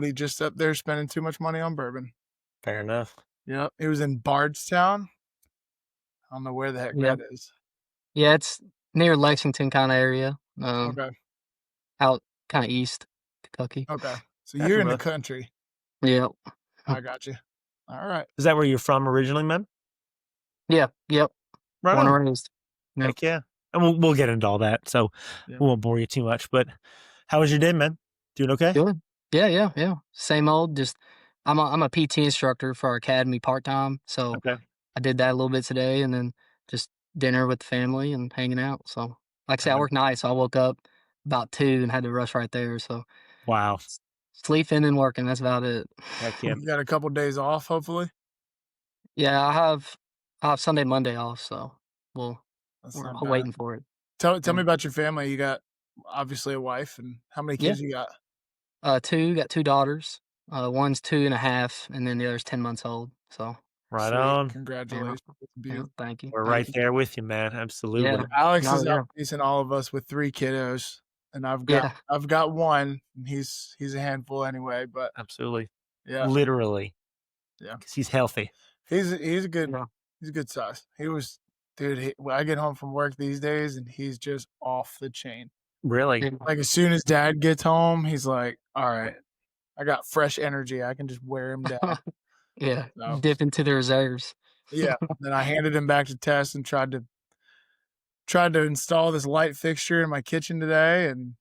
buddy just up there spending too much money on bourbon. Fair enough. Yep. It was in Bardstown. I don't know where the heck Yeah. that is. Yeah, it's near Lexington kinda area, Okay. out kinda east Kentucky. Okay. So That's you're in the rough. country. Yep. I got you. All right. Is that where you're from originally, man? Yeah, yep. Right Born on. and raised. Yep. Heck yeah. And we'll get into all that, so Yeah. we won't bore you too much. But how was your day, man? Doing okay? Good. Yeah. Same old, just I'm a PT instructor for our academy part-time, so Okay. I did that a little bit today and then just dinner with the family and hanging out, so like I said, I work nights, so I woke up about 2 and had to rush right there, so Wow. sleeping and working, that's about it. Heck yeah. You got a couple days off, hopefully. Yeah, I have Sunday, Monday off, so we're not bad. waiting for it. Tell me about your family. You got obviously a wife, and how many kids you got? Got 2 daughters. One's 2.5, and then the other's 10 months old, so Right Sweet. on. Congratulations. It's yeah, beautiful. thank you. We're Thank right you. there with you, man. Absolutely. Yeah. Alex No, is yeah. outpacing all of us with 3 kiddos, and I've got one, and he's a handful anyway. But Absolutely. yeah, Literally. Yeah. Because he's healthy. he's a good Yeah. he's a good size. He was, dude. When I get home from work these days, and he's just off the chain. Really? Yeah. Like as soon as Dad gets home, he's like, "All right, I got fresh energy. I can just wear him down." Yeah, So, dip into the reserves. yeah. Then I handed him back to Tess and tried to install this light fixture in my kitchen today, and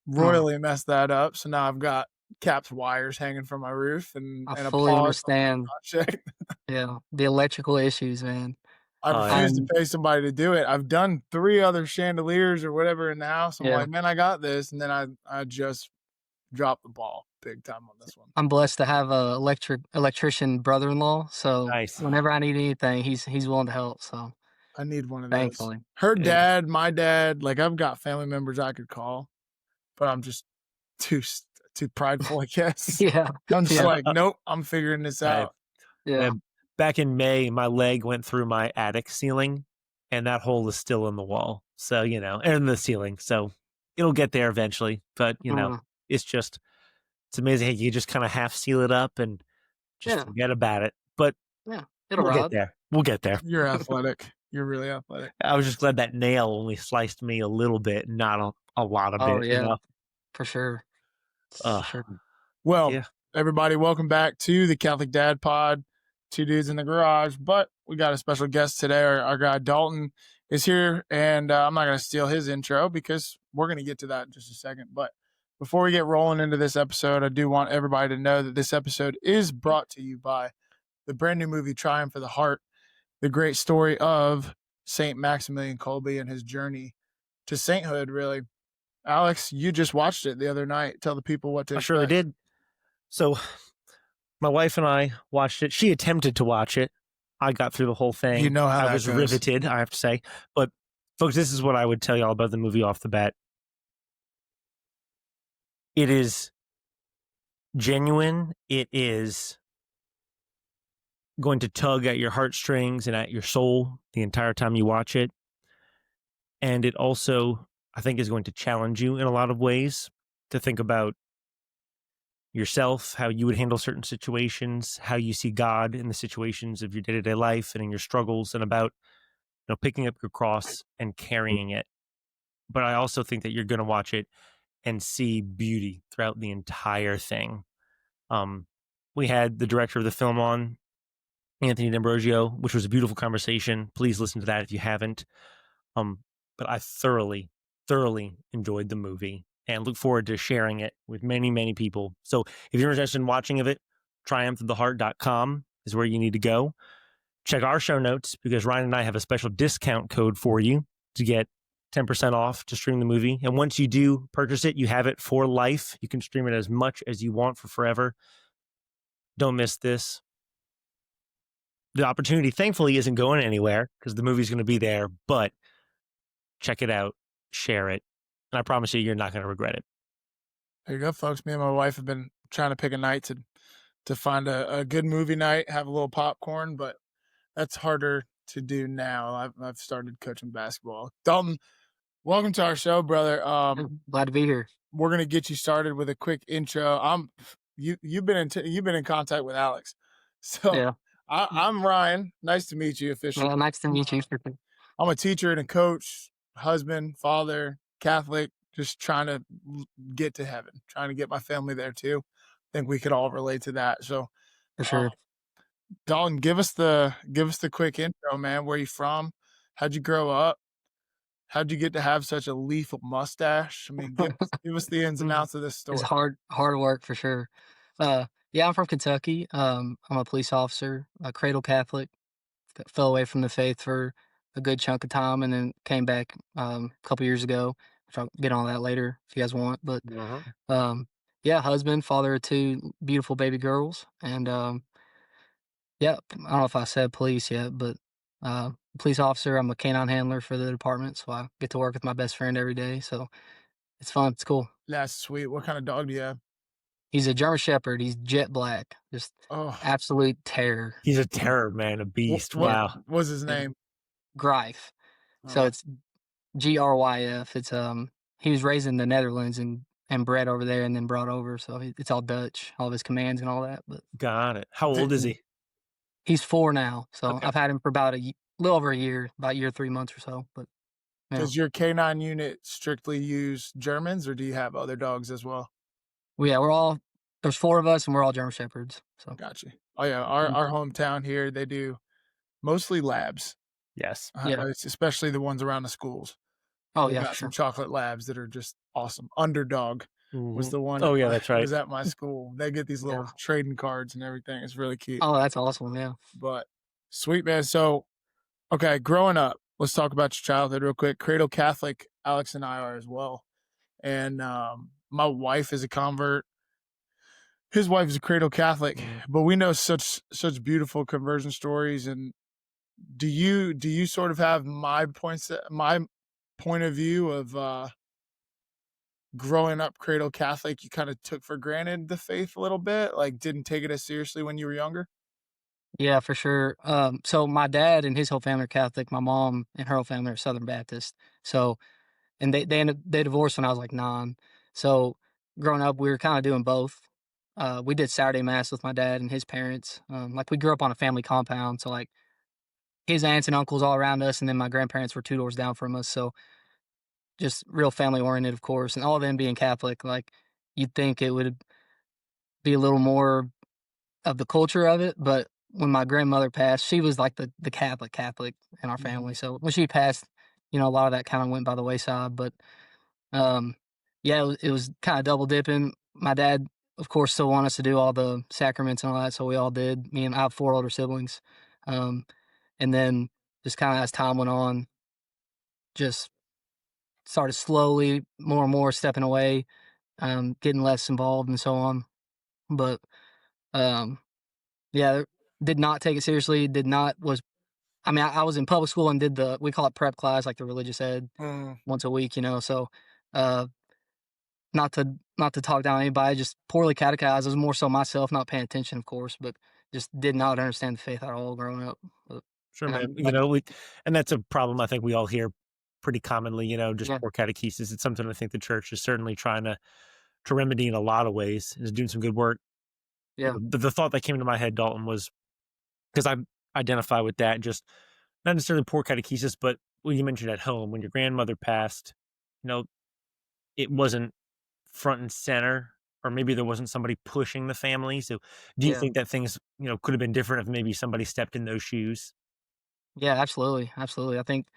royally messed that up. So now I've got capped wires hanging from my roof and I a fully pause understand. check. Yeah, the electrical issues, man. I Oh, refuse to I'm pay somebody to do it. I've done 3 other chandeliers or whatever in the house. I'm Yeah. like, man, I got this, and then I just dropped the ball big time on this one. I'm blessed to have a electrician brother-in-law, so Nice. whenever I need anything, he's willing to help, so I need one of those. thankfully. Her Yeah. dad, my dad, like I've got family members I could call, but I'm just too prideful, I guess. Yeah. I'm just Yeah. like, nope, I'm figuring this Right. out. Yeah. Back in May, my leg went through my attic ceiling, and that hole is still in the wall. So, and in the ceiling. So it'll get there eventually. But, it's amazing how you just kind of half seal it up and just forget about it. But Yeah. It'll we'll ride. get there. We'll get there. You're athletic. You're really athletic. I was just glad that nail only sliced me a little bit, not a lot of Oh, it. yeah. For sure. Sure. Well, Yeah. everybody, welcome back to the Catholic Dad Pod. 2 dudes in the garage, but we got a special guest today. Our guy Dalton is here, and I'm not going to steal his intro because we're going to get to that in just a second. But before we get rolling into this episode, I do want everybody to know that this episode is brought to you by the brand new movie Triumph of the Heart, the great story of Saint Maximilian Kolbe and his journey to sainthood, really. Alex, you just watched it the other night. Tell the people what to expect. I surely did. So my wife and I watched it. She attempted to watch it. I got through the whole thing. You know how I that was goes. riveted, I have to say. But folks, this is what I would tell y'all about the movie off the bat. It is genuine. It is going to tug at your heartstrings and at your soul the entire time you watch it. And it also, I think, is going to challenge you in a lot of ways to think about yourself, how you would handle certain situations, how you see God in the situations of your day-to-day life and in your struggles, and about picking up your cross and carrying it. But I also think that you're going to watch it and see beauty throughout the entire thing. We had the director of the film on, Anthony D'Ambrosio, which was a beautiful conversation. Please listen to that if you haven't. But I thoroughly enjoyed the movie and look forward to sharing it with many, many people. So if you're interested in watching it, triumphoftheheart.com is where you need to go. Check our show notes because Ryan and I have a special discount code for you to get 10% off to stream the movie. And once you do purchase it, you have it for life. You can stream it as much as you want for forever. Don't miss this. The opportunity, thankfully, isn't going anywhere because the movie's going to be there, but check it out, share it, and I promise you, you're not going to regret it. There you go, folks. Me and my wife have been trying to pick a night to find a good movie night, have a little popcorn, but that's harder to do now. I've started coaching basketball. Dalton, welcome to our show, brother. Glad to be here. We're gonna get you started with a quick intro. you've been in contact with Alex. So Yeah. I'm Ryan. Nice to meet you officially. Well, nice to meet you. I'm a teacher and a coach, husband, father, Catholic, just trying to get to heaven, trying to get my family there too. I think we could all relate to that. So, For sure. Dalton, give us the quick intro, man. Where you from? How'd you grow up? How'd you get to have such a lethal mustache? I mean, give us the ins and outs of this story. It's hard work for sure. Yeah, I'm from Kentucky. I'm a police officer, a cradle Catholic. Fell away from the faith for a good chunk of time, and then came back a couple years ago. Which I'll get on that later if you guys want. But yeah, husband, father of two beautiful baby girls, and yeah, I don't know if I said police yet, but police officer. I'm a canine handler for the department, so I get to work with my best friend every day. So it's fun. It's cool. That's sweet. What kind of dog do you have? He's a German Shepherd. He's jet black, just absolute terror. He's a terror, man, a beast. Wow. What's his name? Greif. So it's Gryf. It's he was raised in the Netherlands and bred over there and then brought over. So it's all Dutch, all of his commands and all that. But got it. How old is he? He's 4 now. So I've had him for about a little over a year, about a year, 3 months or so. But does your canine unit strictly use Germans, or do you have other dogs as well? Yeah, there's 4 of us and we're all German Shepherds. So gotcha. Oh yeah, our hometown here, they do mostly labs. Yes. Yeah. Especially the ones around the schools. Oh They've yeah, got some chocolate labs that are just awesome. Underdog was the one. Oh yeah, that's right. Was at my school. They get these little trading cards and everything. It's really cute. Oh, that's awesome. Yeah. But sweet, man. So, okay, growing up, let's talk about your childhood real quick. Cradle Catholic, Alex and I are as well. And my wife is a convert. His wife is a cradle Catholic, but we know such beautiful conversion stories. And do you sort of have my point of view of growing up cradle Catholic? You kind of took for granted the faith a little bit, like didn't take it as seriously when you were younger? Yeah, for sure. So my dad and his whole family are Catholic. My mom and her whole family are Southern Baptist. So, and they divorced when I was like 9. So growing up, we were kind of doing both. We did Saturday mass with my dad and his parents. Like we grew up on a family compound, so like his aunts and uncles all around us, and then my grandparents were 2 doors down from us. So just real family oriented, of course, and all of them being Catholic. Like you'd think it would be a little more of the culture of it, but when my grandmother passed, she was like the Catholic in our family. So when she passed, a lot of that kind of went by the wayside. But yeah, it was kind of double dipping. My dad, of course, still wanted us to do all the sacraments and all that, so we all did. I have 4 older siblings, and then just kind of as time went on, just started slowly, more and more stepping away, getting less involved and so on. But yeah, did not take it seriously. I was in public school and did we call it prep class, like the religious ed, once a week, So, not to talk down anybody, just poorly catechized. It was more so myself not paying attention, of course, but just did not understand the faith at all growing up. But, sure, man. And that's a problem I think we all hear pretty commonly. Just poor catechesis. It's something I think the church is certainly trying to remedy in a lot of ways. Is doing some good work. Yeah. The thought that came into my head, Dalton, was because I identify with that. Just not necessarily poor catechesis, but when you mentioned at home when your grandmother passed, it wasn't front and center, or maybe there wasn't somebody pushing the family. So do you think that things, could have been different if maybe somebody stepped in those shoes? Yeah, absolutely. Absolutely. I think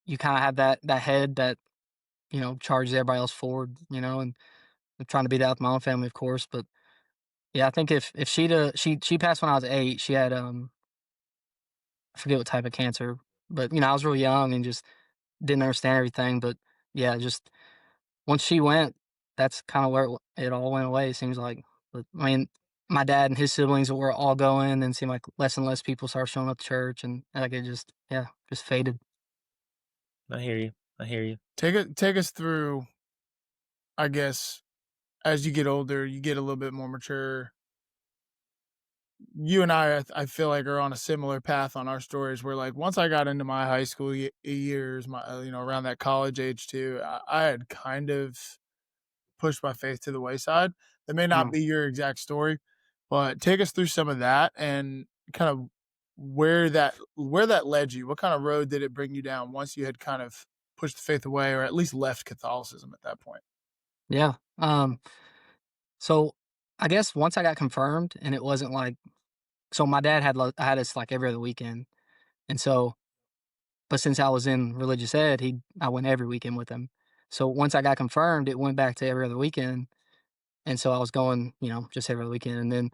you kind of have that head that, charges everybody else forward, and I'm trying to be that with my own family, of course. But yeah, I think if she passed when I was 8, she had, I forget what type of cancer, but, I was real young and just didn't understand everything. But yeah, just once she went, that's kind of where it all went away, it seems like. But my dad and his siblings were all going, and seemed like less and less people started showing up to church, and like it just faded. I hear you. Take us through, I guess, as you get older, you get a little bit more mature. You and I feel like are on a similar path on our stories, where like once I got into my high school years, my around that college age too, I had kind of pushed my faith to the wayside. That may not be your exact story, but take us through some of that and kind of where that led you. What kind of road did it bring you down once you had kind of pushed the faith away or at least left Catholicism at that point? Yeah. So I guess once I got confirmed, and it wasn't like, so my dad had us like every other weekend, and so, but since I was in religious ed, I went every weekend with him. So once I got confirmed, it went back to every other weekend, and so I was going, just every other weekend, and then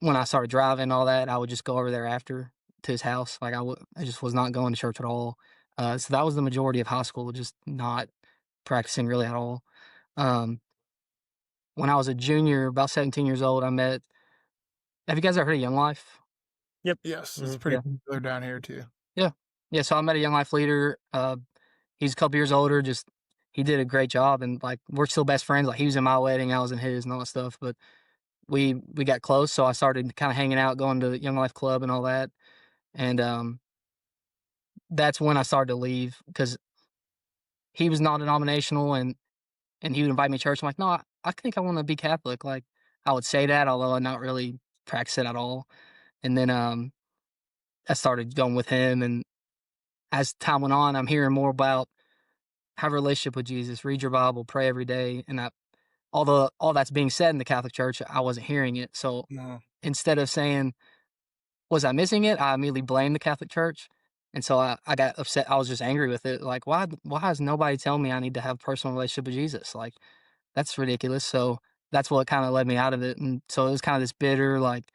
when I started driving and all that, I would just go over there after to his house. Like I just was not going to church at all. So that was the majority of high school, just not practicing really at all. Um, when I was a junior, about 17 years old, I met. Have you guys ever heard of Young Life? Yep. Yes, it's Mhm. pretty Yeah, popular down here too. yeah, yeah. So I met a Young Life leader. He's a couple years older. Just he did a great job, and like we're still best friends. Like he was in my wedding, I was in his, and all that stuff. But we got close, so I started kind of hanging out, going to Young Life Club and all that. And that's when I started to leave because he was non-denominational, and he would invite me to church. I'm like, no, I think I want to be Catholic. Like I would say that, although I not really practice it at all. And then I started going with him, and as time went on, I'm hearing more about have a relationship with Jesus, read your Bible, pray every day. And although all that's being said in the Catholic Church, I wasn't hearing it. So No. instead of saying, was I missing it? I immediately blamed the Catholic Church. And so I got upset. I was just angry with it. Like, why is nobody telling me I need to have a personal relationship with Jesus? Like, that's ridiculous. So that's what kind of led me out of it. And so it was kind of this bitter, like,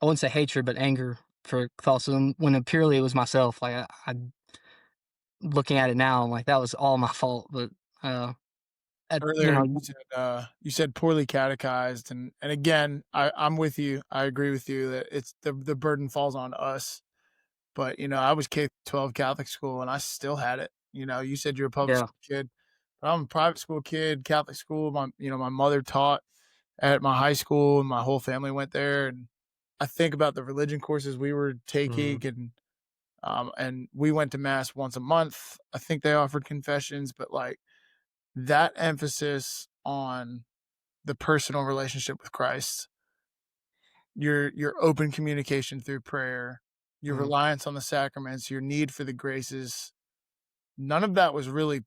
I wouldn't say hatred, but anger for Catholicism when purely it was myself. Like, I looking at it now, I'm like, that was all my fault. But, at, you Earlier, know, you said poorly catechized, and again, I'm with you. I agree with you that it's the burden falls on us. But I was K-12 Catholic school, and I still had it. You said you're a public yeah, school kid, but I'm a private school kid, Catholic school. My mother taught at my high school, and my whole family went there. And I think about the religion courses we were taking, Mhm. and we went to mass once a month. I think they offered confessions, but like that emphasis on the personal relationship with Christ, your open communication through prayer, your mhm, reliance on the sacraments, your need for the graces, none of that was really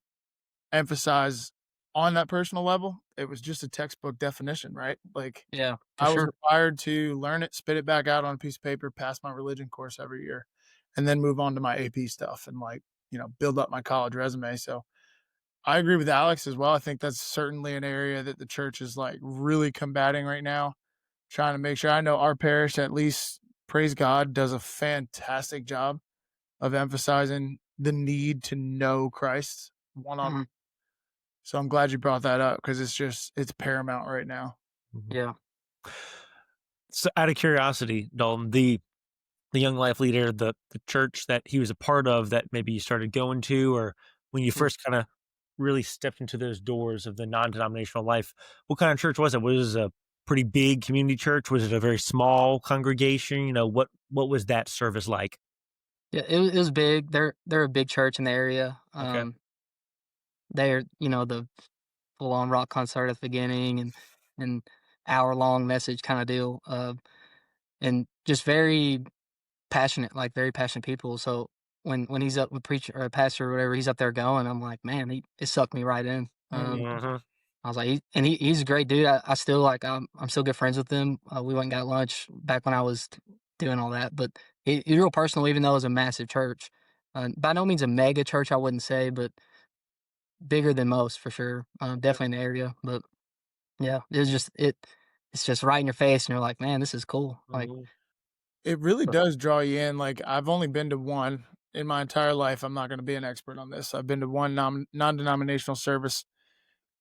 emphasized on that personal level. It was just a textbook definition, right? Like yeah, for I was sure. required to learn it, spit it back out on a piece of paper, pass my religion course every year, and then move on to my AP stuff and build up my college resume. So I agree with Alex as well. I think that's certainly an area that the church is like really combating right now, trying to make sure. I know our parish, at least, praise God, does a fantastic job of emphasizing the need to know Christ one on. Mhm, So I'm glad you brought that up because it's paramount right now. Mhm. yeah. So, out of curiosity, Dalton, the young life leader, the church that he was a part of, that maybe you started going to, or when you Mm. first kind of really stepped into those doors of the non-denominational life, what kind of church was it? Was it a pretty big community church? Was it a very small congregation? What was that service like? Yeah, it was big. They're a big church in the area. Okay. They're, the full on rock concert at the beginning, and hour-long message kinda deal, and just very passionate, like, very passionate people. So when he's up with preacher or pastor or whatever, he's up there going, I'm like, "Man, it sucked me right in." Mhm. Hmm. I was like, he's a great dude. I still, like, I'm still good friends with him. We went and got lunch back when I was doing all that, but he's real personal even though it was a massive church. By no means a mega church, I wouldn't say, but bigger than most for sure. Definitely in the area, but yeah, it's just right in your face, and you're like, "Man, this is cool." Like, Hmm. It really but does draw you in. Like I've only been to one in my entire life. I'm not going to be an expert on this. I've been to one non-denominational service,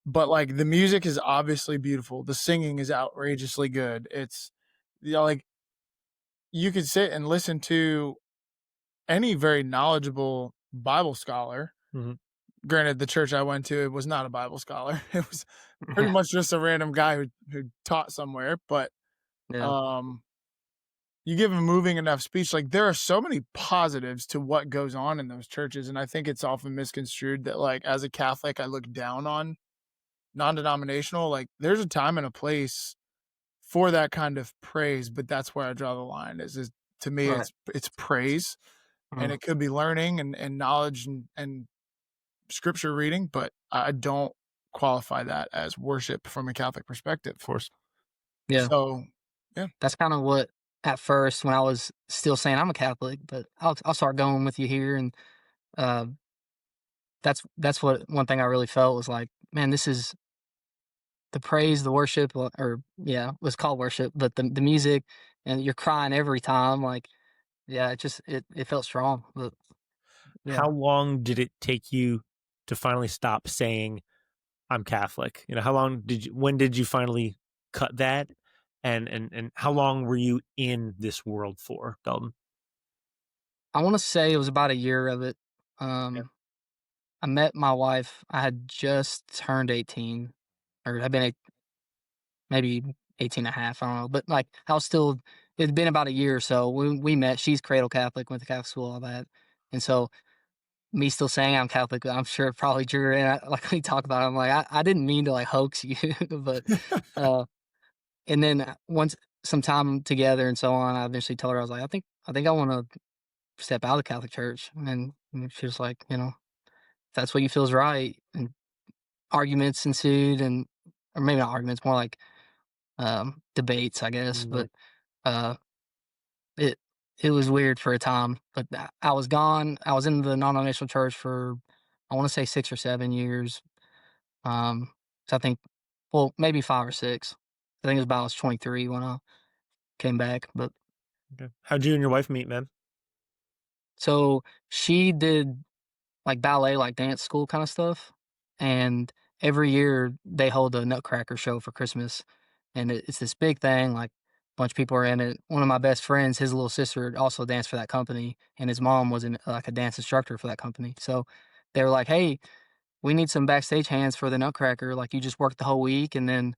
but like the music is obviously beautiful. The singing is outrageously good. It's like you could sit and listen to any very knowledgeable Bible scholar. Hmm. Granted, the church I went to, it was not a Bible scholar. It was pretty yeah, much just a random guy who taught somewhere. But yeah, um, you give a moving enough speech, like there are so many positives to what goes on in those churches, and I think it's often misconstrued that like as a Catholic, I look down on non-denominational, like there's a time and a place for that kind of praise, but that's where I draw the line is to me, Right. it's praise, and Mhm. it could be learning and knowledge and scripture reading, but I don't qualify that as worship from a Catholic perspective. Of course. Yeah. So, yeah. That's kind of what at first when I was still saying I'm a Catholic, but I'll start going with you here, and uh, that's what one thing I really felt was like, man, this is the praise, the worship, or yeah, it was called worship, but the music, and you're crying every time, like yeah, it felt strong, but yeah, How long did it take you to finally stop saying I'm Catholic? How long when did you finally cut that? And how long were you in this world for, Dalton? I want to say it was about a year of it. Yeah. Um, I met my wife. I had just turned 18, or had been maybe 18 and a half, I don't know, but, like, I was still it'd been about a year or so when we met. She's cradle Catholic, went to Catholic school, all that, and so, me still saying I'm Catholic, I'm sure it probably drew her in. Like, we talk about it, I'm like, "I didn't mean to, like, hoax you," but, uh and then, once some time together and so on, I eventually told her, I was like, I think I wanna step out of the Catholic Church," and she was like, "If that's what you feel is right," and arguments ensued, and or maybe not arguments, more like, debates, I guess, Right. but, uh It it was weird for a time, but I was gone. I was in the non-denominational church for, I wanna say 6 or 7 years. So I think, well, maybe 5 or 6. I think it was about I was 23 when I came back, but Okay. How'd you and your wife meet, man? so she did, like, ballet, like, dance school kinda stuff, and every year they hold a Nutcracker show for Christmas, and it's this big thing, like, a bunch of people are in it. One of my best friends, his little sister also danced for that company, and his mom was like, a dance instructor for that company, so they were like, "Hey, we need some backstage hands for the Nutcracker, like, you just work the whole week, and then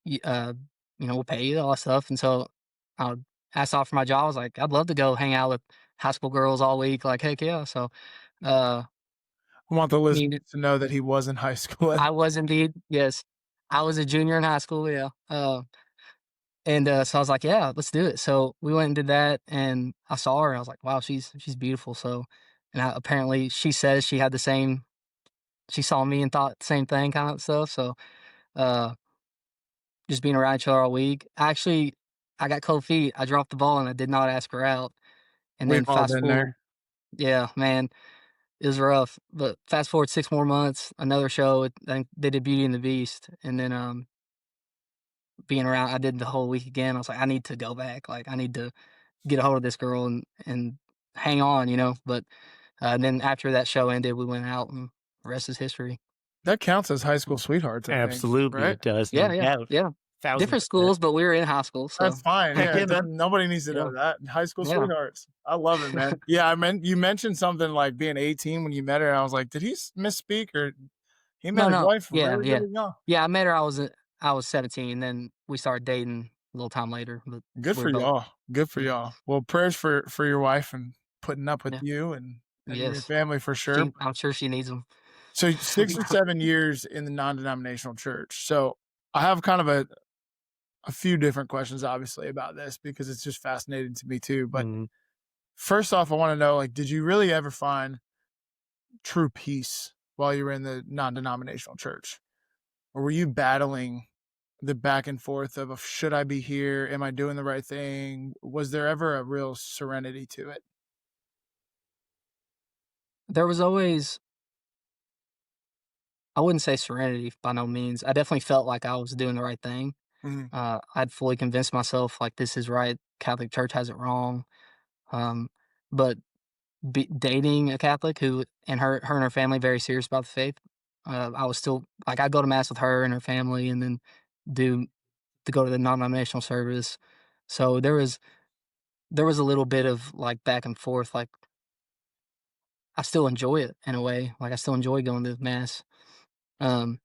y we'll pay you, all that stuff," and so I asked off for my job. I was like, "I'd love to go hang out with high school girls all week," like, heck yeah, so, uh I want the listeners mean, to know that he was in high school. I was indeed, yes. I was a junior in high school, yeah, so I was like, "Yeah, let's do it." So, we went and did that, and I saw her, I was like, "Wow, she's beautiful," so and apparently, she says she had the same she saw me and thought the same thing kinda stuff, so, uh, just being around each other all week. I got cold feet, I dropped the ball, and I did not ask her out, and We've then all fast been forward, there. yeah, man, it was rough, but fast forward 6 more months, another show, I think they did Beauty and the Beast, and then, being around, I did the whole week again. I was like, "I need to go back, like, I need to get a hold of this girl and hang on," but, then after that show ended, we went out, and the rest is history. That counts as high school sweethearts, I think, Absolutely, right? it does, no Yeah, yeah, doubt. yeah. Different 1000%. schools, but we were in high school, That's so fine, Heck yeah, yeah, it man. doesn't nobody needs to yeah, know that. High school yeah. sweethearts. I love it, man. Yeah, I meant you mentioned something like being 18 when you met her, and I was like, "Did he misspeak or he met No, his no. wife Yeah, really, yeah. really young?" Yeah, I met her, I was 17, then we started dating a little time later, but Good we for were both y'all. Good for yeah, y'all. Well, prayers for your wife and putting up with yeah. you and your Yes. family for sure. I'm sure she needs them. So 6 or 7 years in the non-denominational church. So I have kind of a few different questions obviously about this because it's just fascinating to me too. But Mhm. first off, I want to know, like, did you really ever find true peace while you were in the non-denominational church? Or were you battling the back and forth of should I be here? Am I doing the right thing? Was there ever a real serenity to it? There was always, I wouldn't say serenity by no means. I definitely felt like I was doing the right thing. Mhm. I'd fully convinced myself like this is right. Catholic Church has it wrong. Um, but dating a Catholic who and her and her family very serious about the faith. I was still like I'd go to mass with her and her family, and then do to go to the non-denominational service. So there was a little bit of like back and forth. Like I still enjoy it in a way. Like I still enjoy going to mass. Um,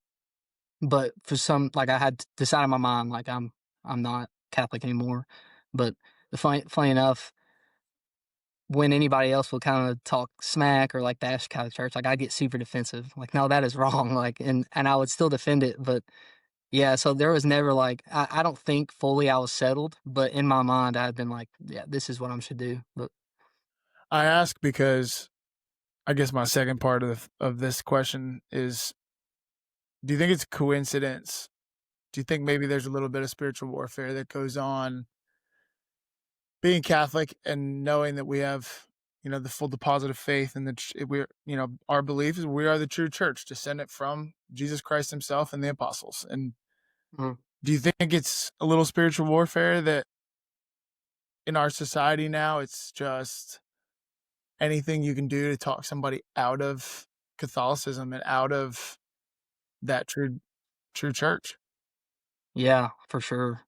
but for some, like I had to decide in my mind, like I'm not Catholic anymore. But funny enough, when anybody else would kind of talk smack or like bash Catholic Church, like I'd get super defensive. Like, no, that is wrong. Like, and I would still defend it. But yeah, so there was never like I don't think fully I was settled, but in my mind I had been like, yeah, this is what I should do. But I ask because I guess my second part of this question is: do you think it's a coincidence? Do you think maybe there's a little bit of spiritual warfare that goes on being Catholic and knowing that we have, the full deposit of faith and we're, our belief is we are the true church, descendant from Jesus Christ himself and the apostles. And mm, do you think it's a little spiritual warfare that in our society now, it's just anything you can do to talk somebody out of Catholicism and out of that true church? yeah, for sure.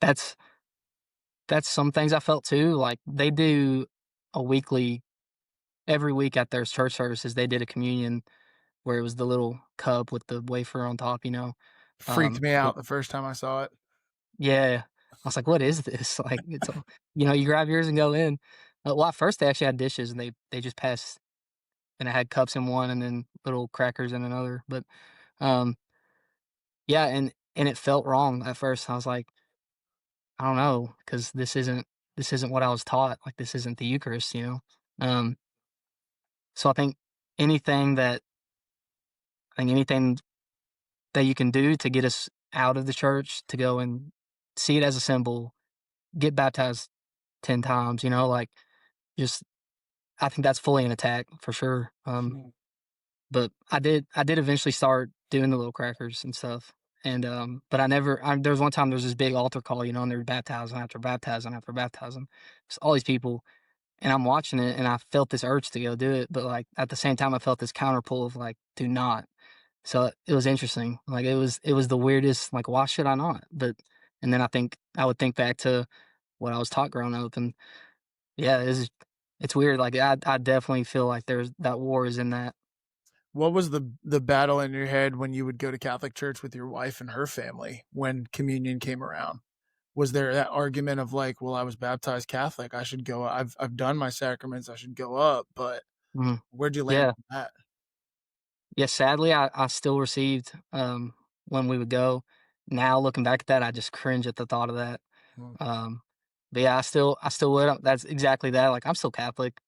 That's that's some things I felt too. Like they do a weekly every week at their church services, they did a communion where it was the little cup with the wafer on top, you know. Freaked me But out the first time I saw it. yeah, I was like, "What is this?" Like it's, you grab yours and go in. Well, at first they actually had dishes and they just passed and it had cups in one and then little crackers in another. But um, yeah, and it felt wrong at first. I was like, I don't know, because this isn't what I was taught. Like this isn't the Eucharist, you know. Um, so anything that anything that you can do to get us out of the church to go and see it as a symbol, get baptized 10 times, like just I think that's fully an attack for sure. But I did eventually start doing the little crackers and stuff. And but there was one time there was this big altar call, and they were baptizing after baptizing after baptizing. Just all these people and I'm watching it and I felt this urge to go do it, but like at the same time I felt this counter pull of like, do not. So it was interesting. Like it was the weirdest, like, why should I not? But and then I would think back to what I was taught growing up and yeah, it's weird. Like I definitely feel like there's that war is in that. What was the battle in your head when you would go to Catholic church with your wife and her family when communion came around? Was there that argument of like, well, I was baptized Catholic, I should go, I've done my sacraments, I should go up, but Mhm. where'd you land Yeah. on that? Yeah, sadly I still received when we would go. Now looking back at that, I just cringe at the thought of that. Mm. Um but yeah, I still would. That's exactly that. Like I'm still Catholic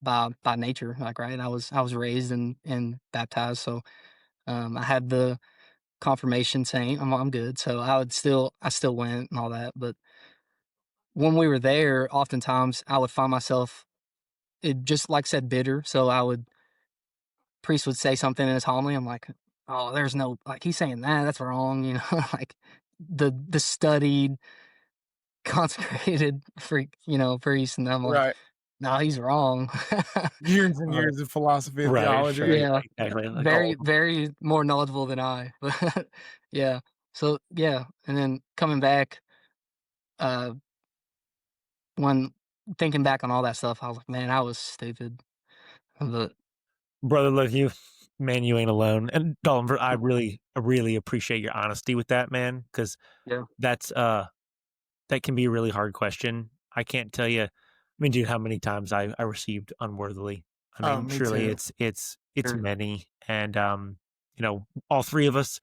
by nature, like, right? I was raised and baptized, so I had the confirmation saying I'm good. So I still went and all that. But when we were there, oftentimes I would find myself just like I said, bitter. So priest would say something in his homily. I'm like, oh, there's no like he's saying that's wrong, like the studied, consecrated freak, priest, and I'm like, Right. no, he's wrong. Years and Right. years of philosophy and Right, theology. sure, yeah, Yeah, exactly, like, very, oh, very more knowledgeable than I. But yeah. So yeah, and then coming back, uh, when thinking back on all that stuff, I was like, man, I was stupid. But brother, look, you ain't alone, and Dalton, I really appreciate your honesty with that, man, because yeah, that's, that can be a really hard question. I can't tell you, I mean, dude, how many times I received unworthily. I Oh, mean, me truly, too. it's sure, many, and, all 3 of us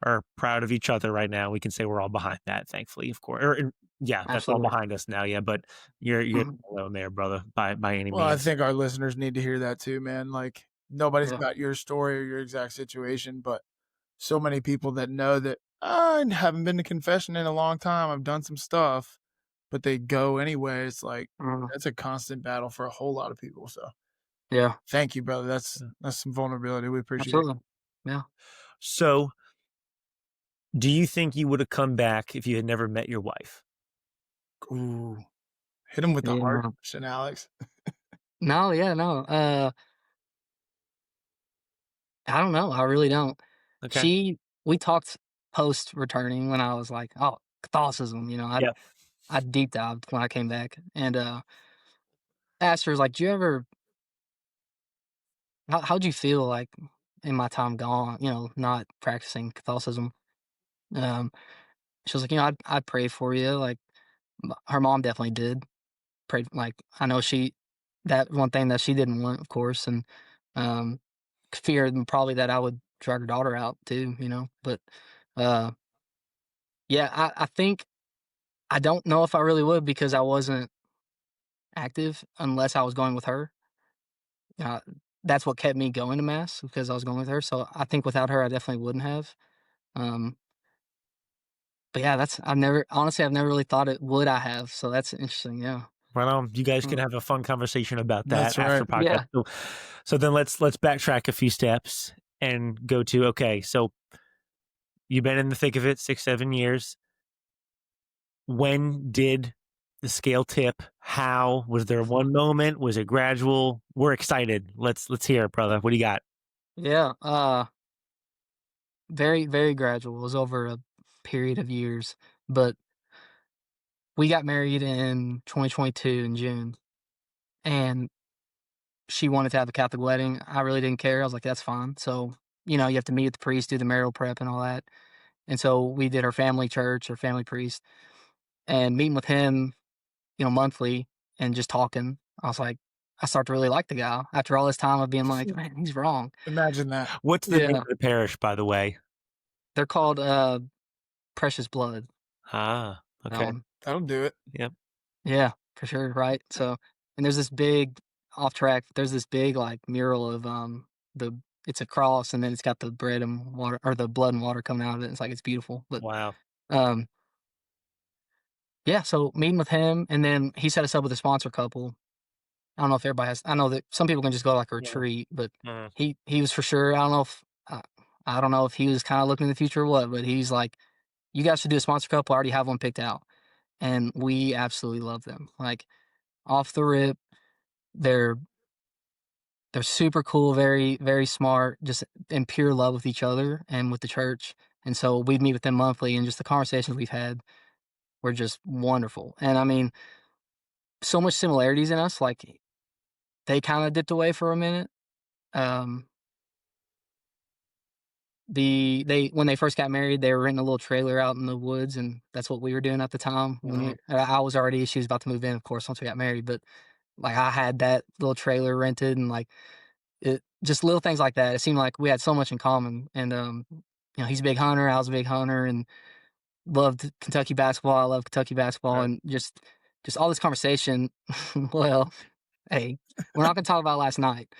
are proud of each other right now. We can say we're all behind that, thankfully, of course. Yeah, that's all absolutely. behind us now. Yeah, but you're Mhm. not alone there, brother, by any Well, I means. think our listeners need to hear that too, man. Like nobody's Yeah, got your story or your exact situation, but so many people that know that I haven't been to confession in a long time. I've done some stuff, but they go anyway. It's like mhm, that's a constant battle for a whole lot of people. So yeah, thank you, brother. That's Yeah. that's some vulnerability. We appreciate it. absolutely. Yeah. So, do you think you would have come back if you had never met your wife? Ooh, hit him with the hard Yeah. question, Alex. No, yeah, no. I don't know. I really don't. Okay. We talked post returning when I was like, oh, Catholicism, Yeah. I deep dived when I came back and asked her, like, do you ever how'd you feel like in my time gone, not practicing Catholicism? Um, she was like, I'd pray for you. Like her mom definitely did. prayed, like, I know that one thing that she didn't want, of course, and um, feared probably that I would drag her daughter out too, but uh, yeah, I think I don't know if I really would because I wasn't active unless I was going with her. Uh, that's what kept me going to mass because I was going with her. So I think without her, I definitely wouldn't have. Um, but yeah, I've never really thought it would I have. So that's interesting. Yeah. Well, you guys can Mm. have a fun conversation about that That's after right. podcast. Yeah. So then let's backtrack a few steps and go to, okay, so you've been in the thick of it 6-7 years. When did the scale tip? How was there one moment? Was it gradual? We're excited. Let's hear it, brother. What do you got? Yeah. Very, very gradual. It was over a period of years, but we got married in 2022 in June, and she wanted to have a Catholic wedding. I really didn't care. I was like, that's fine. So, you have to meet with the priest, do the marital prep and all that. And so we did her family church, her family priest, and meeting with him, monthly and just talking. I was like, I start to really like the guy after all this time of being like, man, he's wrong. Imagine that. What's the name Yeah. of the parish, by the way? They're called Precious Blood. Ah, That okay. one. That'll do it. Yep. Yeah, for sure. Right. So, and there's this big off track. There's this big like mural of the it's a cross and then it's got the bread and water or the blood and water coming out of it. It's like it's beautiful. But Wow. um yeah, so meeting with him and then he set us up with a sponsor couple. I don't know if everybody has. I know that some people can just go like a Yeah. retreat, but Mhm. he was for sure. I don't know if he was kind of looking in the future or what, but he's like, you guys should do a sponsor couple. I already have one picked out, and we absolutely love them. Like off the rip, they're they're super cool, very very smart, just in pure love with each other and with the church. And so we meet with them monthly, and just the conversations we've had were just wonderful. And I mean, so much similarities in us. Like they kind of dipped away for a minute. Um, they when they first got married, they were renting a little trailer out in the woods, and that's what we were doing at the time. I was already she was about to move in, of course, once we got married, but like I had that little trailer rented, and like it just little things like that. It seemed like we had so much in common, and he's a big hunter, I was a big hunter, and loved Kentucky basketball. I love Kentucky basketball, Right. and just all this conversation. Well, hey, we're not gonna talk about last night.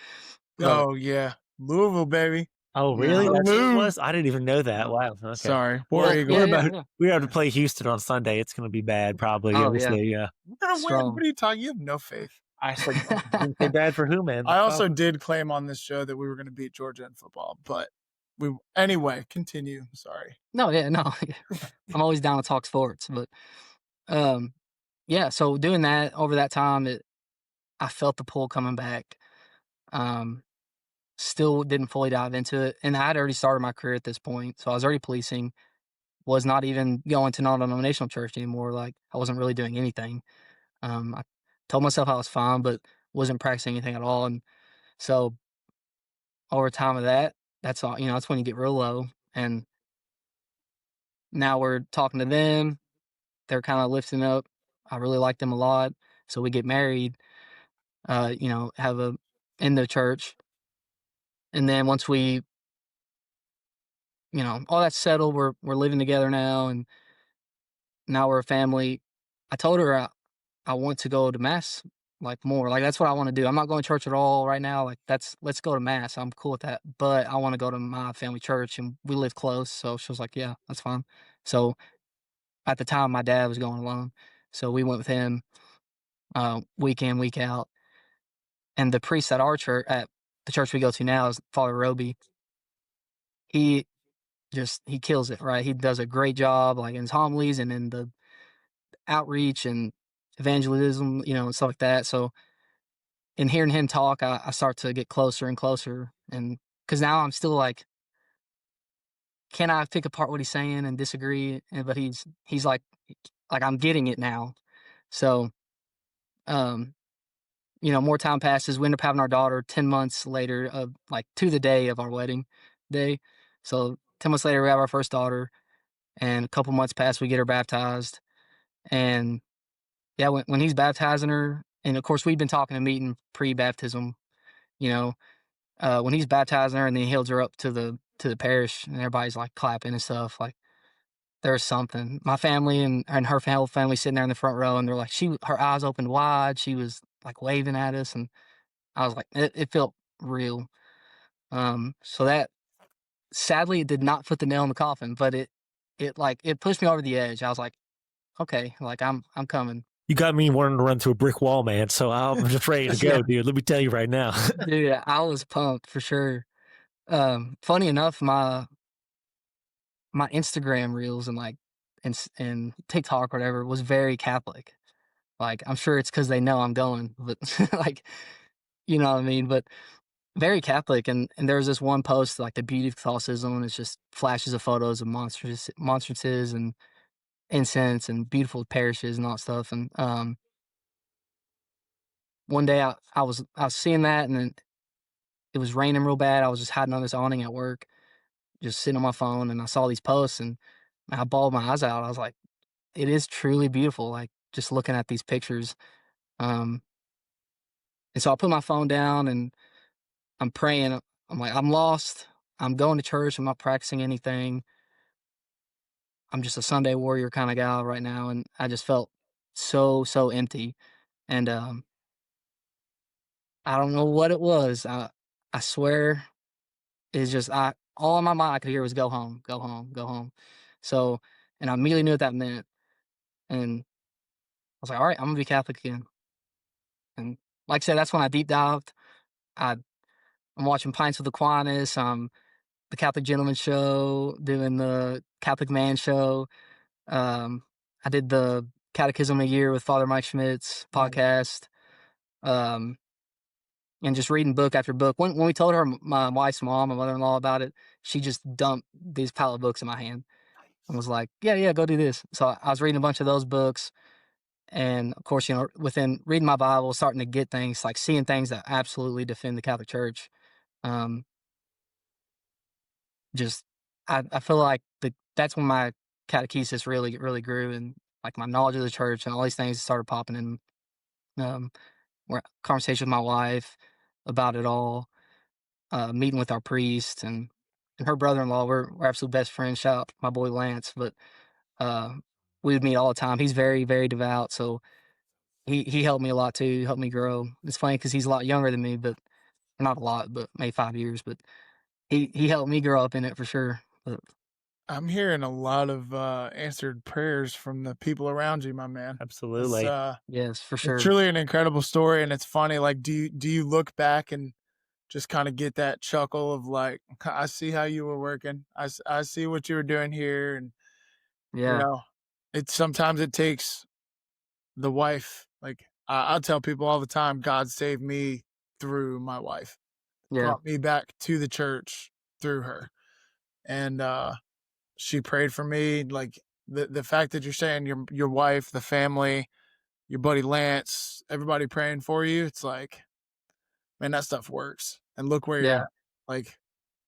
But Oh yeah, Louisville, baby. Oh, no. really? That's what it Salute. was? I didn't even know that. Wow. Okay. Sorry, Well, War Eagle. yeah, we're yeah, about yeah. we have to play Houston on Sunday. It's going to be bad, probably. Oh, Obviously, yeah. yeah. We're gonna win. Strong. What are you talking? You have no faith. I said, didn't say bad for who, man? I also did claim on this show that we were going to beat Georgia in football, but anyway. Continue. Sorry. No, yeah, no. I'm always down to talk sports, but yeah. So doing that over that time, I felt the pull coming back. Still didn't fully dive into it, and I had already started my career at this point, so I was already policing. Was not even going to non-denominational church anymore. Like I wasn't really doing anything. I told myself I was fine, but wasn't practicing anything at all. And so over time of that, that's all. That's when you get real low. And now we're talking to them. They're kind of lifting up. I really like them a lot. So we get married. Have a in the church, and then once we, all that's settled, we're living together now, and now we're a family. I told her I want to go to mass like more. Like that's what I want to do. I'm not going to church at all right now. Like let's go to mass. I'm cool with that. But I want to go to my family church and we live close. So she was like, yeah, that's fine. So at the time my dad was going alone. So we went with him week in, week out. And the priest at our church at the church we go to now is Father Roby. He he kills it, right? He does a great job like in his homilies and in the outreach and evangelism, and stuff like that. So in hearing him talk, I start to get closer and closer. And because now I'm still like, can I pick apart what he's saying and disagree? But he's like I'm getting it now. So, more time passes. We end up having our daughter 10 months later of like to the day of our wedding day. So 10 months later, we have our first daughter and a couple months pass, we get her baptized and yeah, when he's baptizing her, and of course we've been talking and meeting pre-baptism, you know, when he's baptizing her and then he holds her up to the parish and everybody's like clapping and stuff, like there's something. My family and her whole family sitting there in the front row, and they're like, her eyes opened wide. She was like waving at us, and I was like, it felt real. So that sadly it did not put the nail in the coffin, but it pushed me over the edge. I was like, okay, like I'm coming. You got me wanting to run through a brick wall, man. So I'm just ready to go, Yeah, dude. Let me tell you right now. dude, I was pumped for sure. Funny enough, my Instagram reels and like and TikTok or whatever was very Catholic. Like I'm sure it's because they know I'm going, but like you know what I mean. But very Catholic, and there was this one post like the beauty of Catholicism, and it's just flashes of photos of monstrances and incense and beautiful parishes and all that stuff. And one day I was seeing that, and then it was raining real bad. I was just hiding on this awning at work, just sitting on my phone, and I saw these posts, and I bawled my eyes out. I was like, it is truly beautiful, like just looking at these pictures. Um, and so I put my phone down and I'm praying. I'm like, I'm lost. I'm going to church. I'm not practicing anything. I'm just a Sunday warrior kind of guy right now. And I just felt so empty. And I don't know what it was. I swear it's just, all in my mind I could hear was go home, go home, go home. So, and I immediately knew what that meant. And I was like, all right, I'm going to be Catholic again. And like I said, that's when I deep dived. I, I'm watching Pints with Aquinas. The Catholic Gentleman Show, doing the Catholic Man Show. Um, I did the Catechism a Year with Father Mike Schmidt's podcast. Um, and just reading book after book. When we told her, my wife's mom, my mother-in-law, about it, she just dumped these pile of books in my hand and was like, yeah, go do this. So I was reading a bunch of those books. And of course, within reading my Bible, starting to get things, like seeing things that absolutely defend the Catholic Church. Um, just I feel like that's when my catechesis really grew, and like my knowledge of the church and all these things started popping in. Um, where conversation with my wife about it all, meeting with our priest and her brother-in-law. We're absolute best friends. Shout out my boy Lance, but uh, we would meet all the time. He's very devout, so he helped me a lot too. He helped me grow. It's funny because he's a lot younger than me, but not a lot, but maybe 5 years. But he helped me grow up in it for sure. But I'm hearing a lot of answered prayers from the people around you, my man. Absolutely. yes, for It's sure. truly an incredible story, and it's funny. Like, do you look back and just kind of get that chuckle of like, I see how you were working. I see what you were doing here, and Yeah, it's sometimes it takes the wife. Like I tell people all the time, God saved me through my wife, yeah, brought me back to the church through her, and she prayed for me. Like the fact that you're saying your wife, the family, your buddy Lance, everybody praying for you, it's like, man, that stuff works. And look where you're yeah, at. Like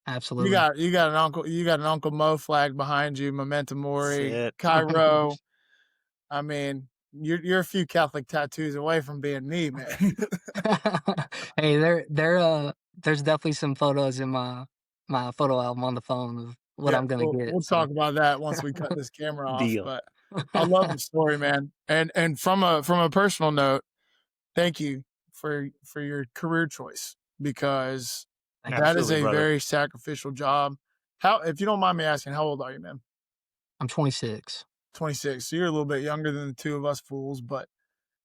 absolutely. you got an Uncle Mo flag behind you, Memento That's Mori, it. Cairo. I mean, you're a few Catholic tattoos away from being me, man. Hey, there's definitely some photos in my photo album on the phone of what Yeah, I'm gonna get. we'll So talk about that once we cut this camera off. Deal. But I love the story, man. And from a personal note, thank you for your career choice, because that is Absolutely, a brother. very sacrificial job. How, if you don't mind me asking, how old are you, man? I'm 26. 26. So you're a little bit younger than the two of us fools, but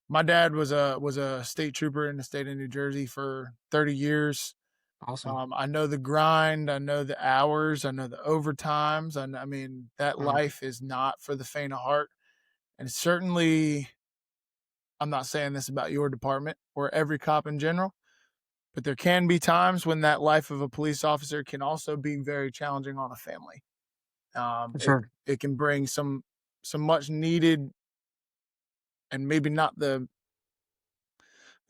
my dad was a state trooper in the state of New Jersey for 30 years. Awesome. I know the grind, I know the hours, I know the overtimes, and I mean that Mm, life is not for the faint of heart. And certainly, I'm not saying this about your department or every cop in general, but there can be times when that life of a police officer can also be very challenging on a family. for It sure. it can bring some much needed and maybe not the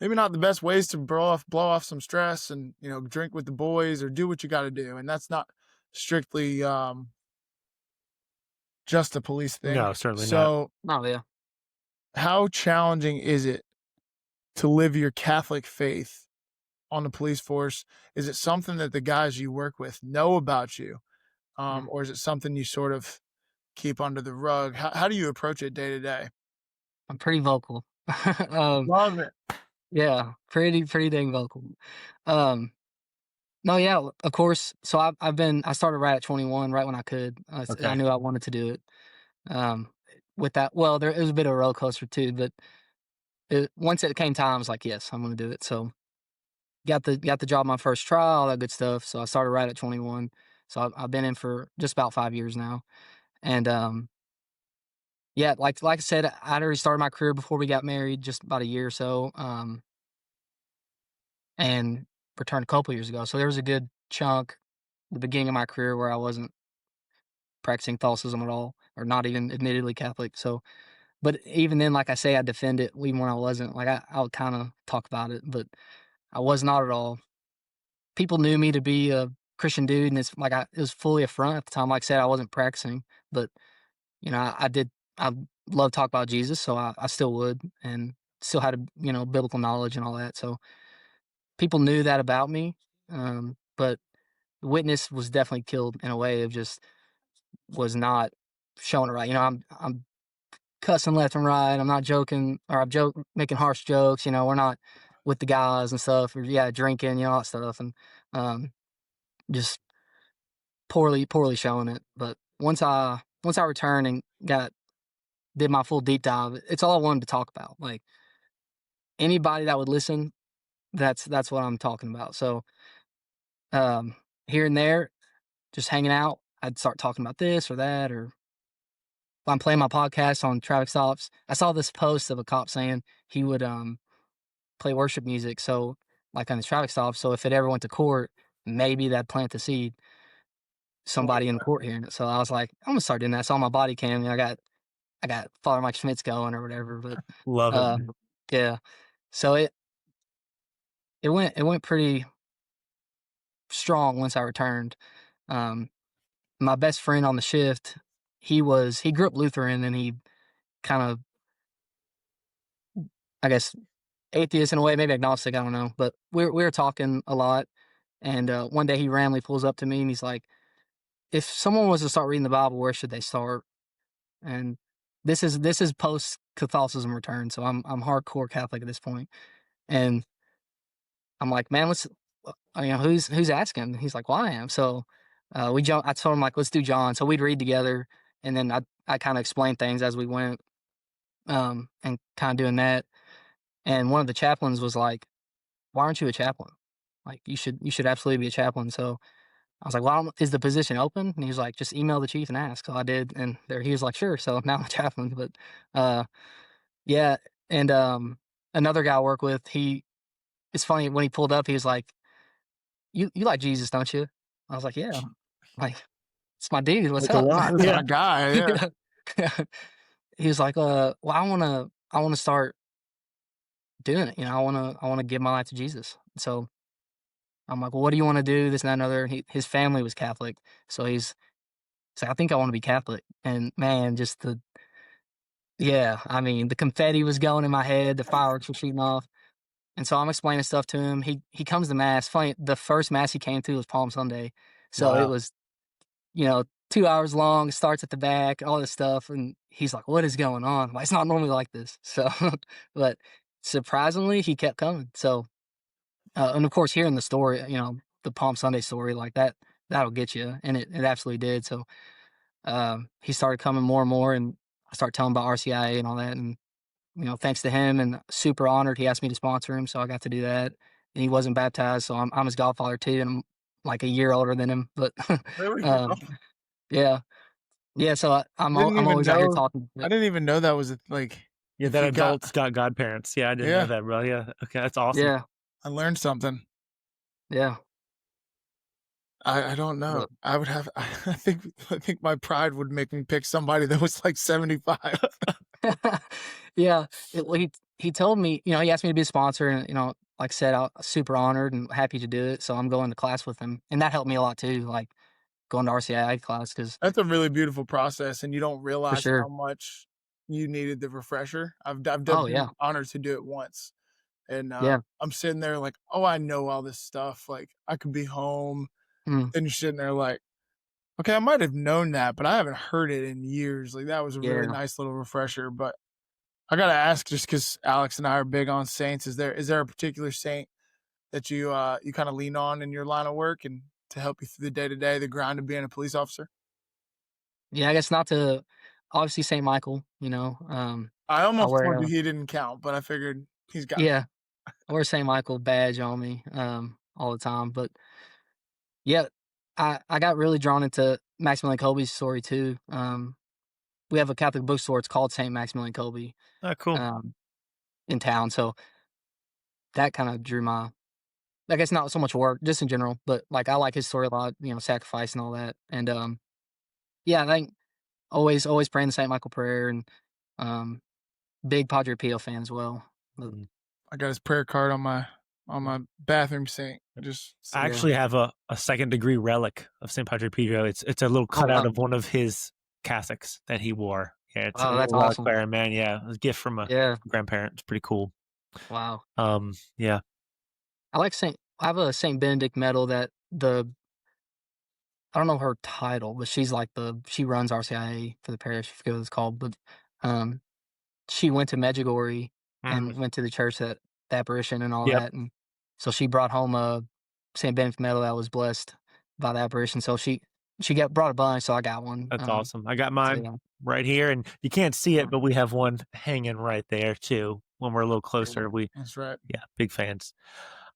best ways to blow off some stress, and drink with the boys or do what you got to do. And that's not strictly just a police thing. No, certainly not. So Oh yeah. how challenging is it to live your Catholic faith on the police force? Is it something that the guys you work with know about you? Or is it something you sort of keep under the rug? How do you approach it day to day? I'm pretty vocal. Love it. Yeah, pretty dang vocal. No, yeah, of course. So I started right at 21, right when I could. I knew I wanted to do it. With that, well, it was a bit of a roller coaster too, but once it came time, I was like, yes, I'm going to do it. So got the job my first trial, all that good stuff. So I started right at 21. So I've been in for just about 5 years now, and yeah, like I said, I'd already started my career before we got married, just about a year or so, and returned a couple years ago. So there was a good chunk, the beginning of my career, where I wasn't practicing Catholicism at all, or not even admittedly Catholic. So, but even then, like I say, I defend it even when I wasn't. Like I would kind of talk about it, but I was not at all. People knew me to be a Christian dude, and it's like it was fully a front at the time. Like I said, I wasn't practicing, but I did. I love talk about Jesus, so I still would, and still had a biblical knowledge and all that. So people knew that about me, but the witness was definitely killed in a way of just was not showing it right. I'm cussing left and right. I'm not joking, or making harsh jokes. We're not with the guys and stuff, or drinking, all that stuff, and just poorly showing it. But once I returned and did my full deep dive, it's all I wanted to talk about. Like anybody that would listen, that's what I'm talking about. So here and there, just hanging out, I'd start talking about this or that, or if I'm playing my podcast on traffic stops. I saw this post of a cop saying he would play worship music, so like on the traffic stop. So if it ever went to court, maybe that'd plant the seed. Somebody in the court hearing it. So I was like, I'm gonna start doing that. So on my body cam, I got Father Mike Schmitz going or whatever. But Love it. yeah. So it went pretty strong once I returned. My best friend on the shift, he grew up Lutheran, and he kind of, I guess, atheist in a way, maybe agnostic, I don't know. But we were talking a lot, and one day he randomly pulls up to me and he's like, "If someone was to start reading the Bible, where should they start?" And this is post Catholicism return, so I'm hardcore Catholic at this point, and I'm like, "Man, who's asking?" He's like, "Well, I am." So we jump. I told him, like, let's do John. So we'd read together, and then I kind of explained things as we went, and kind of doing that. And one of the chaplains was like, "Why aren't you a chaplain? Like, you should absolutely be a chaplain." So I was like, "Well, is the position open?" And he was like, "Just email the chief and ask." So I did, and he was like, "Sure." So now I'm a chaplain. But uh, yeah, and another guy I work with, it's funny when he pulled up, he was like, "You like Jesus, don't you?" I was like, "Yeah." Like, it's my dude. What's It's a up? lot. It's my guy. Yeah. He was like, "Well, I wanna start doing it. I wanna give my life to Jesus." So I'm like, "Well, what do you want to do?" This and that and other. His family was Catholic, so he's like, "I think I want to be Catholic." And man, just I mean, the confetti was going in my head, the fireworks were shooting off. And so I'm explaining stuff to him. He comes to mass. Funny, the first mass he came to was Palm Sunday, so it Wow. was 2 hours long. Starts at the back, all this stuff, and he's like, "What is going on? It's not normally like this." So, but surprisingly, he kept coming. So, and of course, hearing the story, the Palm Sunday story, like that'll get you, and it absolutely did. So, he started coming more and more, and I started telling him about RCIA and all that, and thanks to him, and super honored, he asked me to sponsor him, so I got to do that. And he wasn't baptized, so I'm his godfather too, and I'm like a year older than him. But There we go. yeah, yeah. So I'm Didn't even always out here know. talking. I didn't even know that was like. Yeah, if that you got- adults got godparents. Yeah, I didn't know that, bro. Yeah. Okay, that's awesome. Yeah, I learned something. yeah. I don't know. But I would have. I think my pride would make me pick somebody that was like 75. yeah, he told me, he asked me to be a sponsor, and like I said, I'm super honored and happy to do it. So I'm going to class with him, and that helped me a lot too. Like going to RCIA class, because That's a really beautiful process, and you don't for realize sure. how much you needed the refresher. I've Oh been yeah, honored to do it once, and yeah. I'm sitting there like, oh, I know all this stuff. Like I could be home. Mm, Then you're sitting there like, okay, I might have known that, but I haven't heard it in years. Like that was a really yeah. nice little refresher. But I gotta ask, just because Alex and I are big on saints, is there a particular saint that you kind of lean on in your line of work and to help you through the day to day, the grind of being a police officer? Yeah, I guess not to obviously St. Michael, you know. I I almost wear told you a he didn't count, but I figured he's got. yeah, I wear a St. Michael badge on me all the time. But yeah, I got really drawn into Maximilian Kolbe's story too. We have a Catholic bookstore. It's called St. Maximilian Kolbe Oh, cool. um, in town, so that kind of drew my. I guess not so much work, just in general, but like I like his story a lot. You know, sacrifice and all that, and yeah, I think always praying the St. Michael prayer and um, big Padre Pio fan as well. But, Mm. I got his prayer card on my bathroom sink. I just I say, yeah. actually have a second degree relic of St. Padre Pio. It's a little Oh cutout wow, of one of his cassocks that he wore. Yeah, it's a wow, that's little relic awesome. bearer, man. Yeah, it was a gift from a Yeah, grandparent. It's pretty cool. wow. Yeah. I like Saint. I have a Saint Benedict medal that the I don't know her title, but she's like she runs RCIA for the parish. I forget what it's called, but um, she went to Medjugorje Mm, and went to the church that the apparition and all yep. that, and so she brought home a Saint Benedict medal that was blessed by the apparition. So she got brought a bunch, so I got one. That's awesome. I got So mine yeah, right here, and you can't see it, uh, but we have one hanging right there too. When we're a little yeah. closer, that's right. yeah, big fans.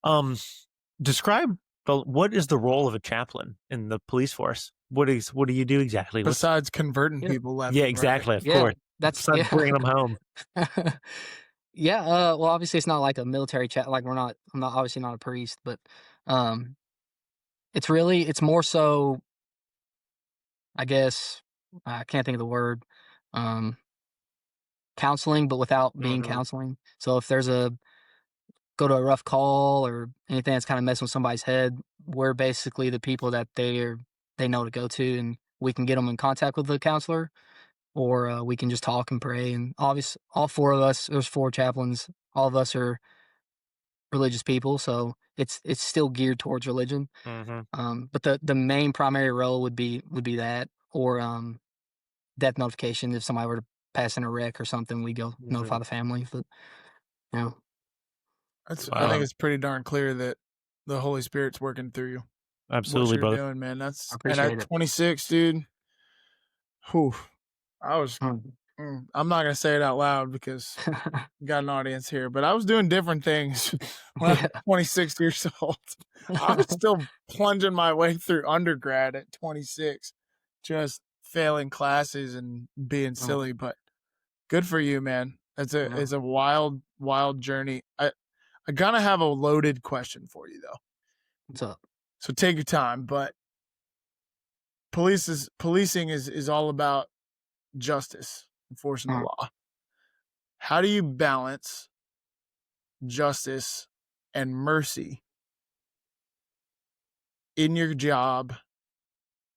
Um, Describe what is the role of a chaplain in the police force? What do you do exactly? What's Besides converting Yeah, people left Yeah, and right. exactly. Of yeah, course. that's Besides bringing them home. yeah. Well, obviously, it's not like a military chat. Like we're not. I'm not obviously not a priest, but um, it's more so. I guess I can't think of the word. Um, counseling, but without being Mhm. counseling. So if there's a go to a rough call or anything that's kind of messing with somebody's head, we're basically the people that they know to go to, and we can get them in contact with the counselor, or we can just talk and pray. And obviously, all four of us, there's four chaplains. All of us are religious people, so it's still geared towards religion. Mhm. But the main primary role would be that, or death notification. If somebody were to pass in a wreck or something, we go notify Mhm. the family. But you know, I think Wow. it's pretty darn clear that the Holy Spirit's working through you. What Absolutely, you're brother. doing, man. I And at appreciate it. 26, dude. Whew, I was. Mm. I'm not gonna say it out loud because we got an audience here, but I was doing different things when I was Yeah. 26 years old. I was still plunging my way through undergrad at 26, just failing classes and being Oh, silly. But good for you, man. yeah. It's a wild journey. I gotta have a loaded question for you though. What's up? So take your time. But policing is all about justice, enforcing the Mm, law. How do you balance justice and mercy in your job,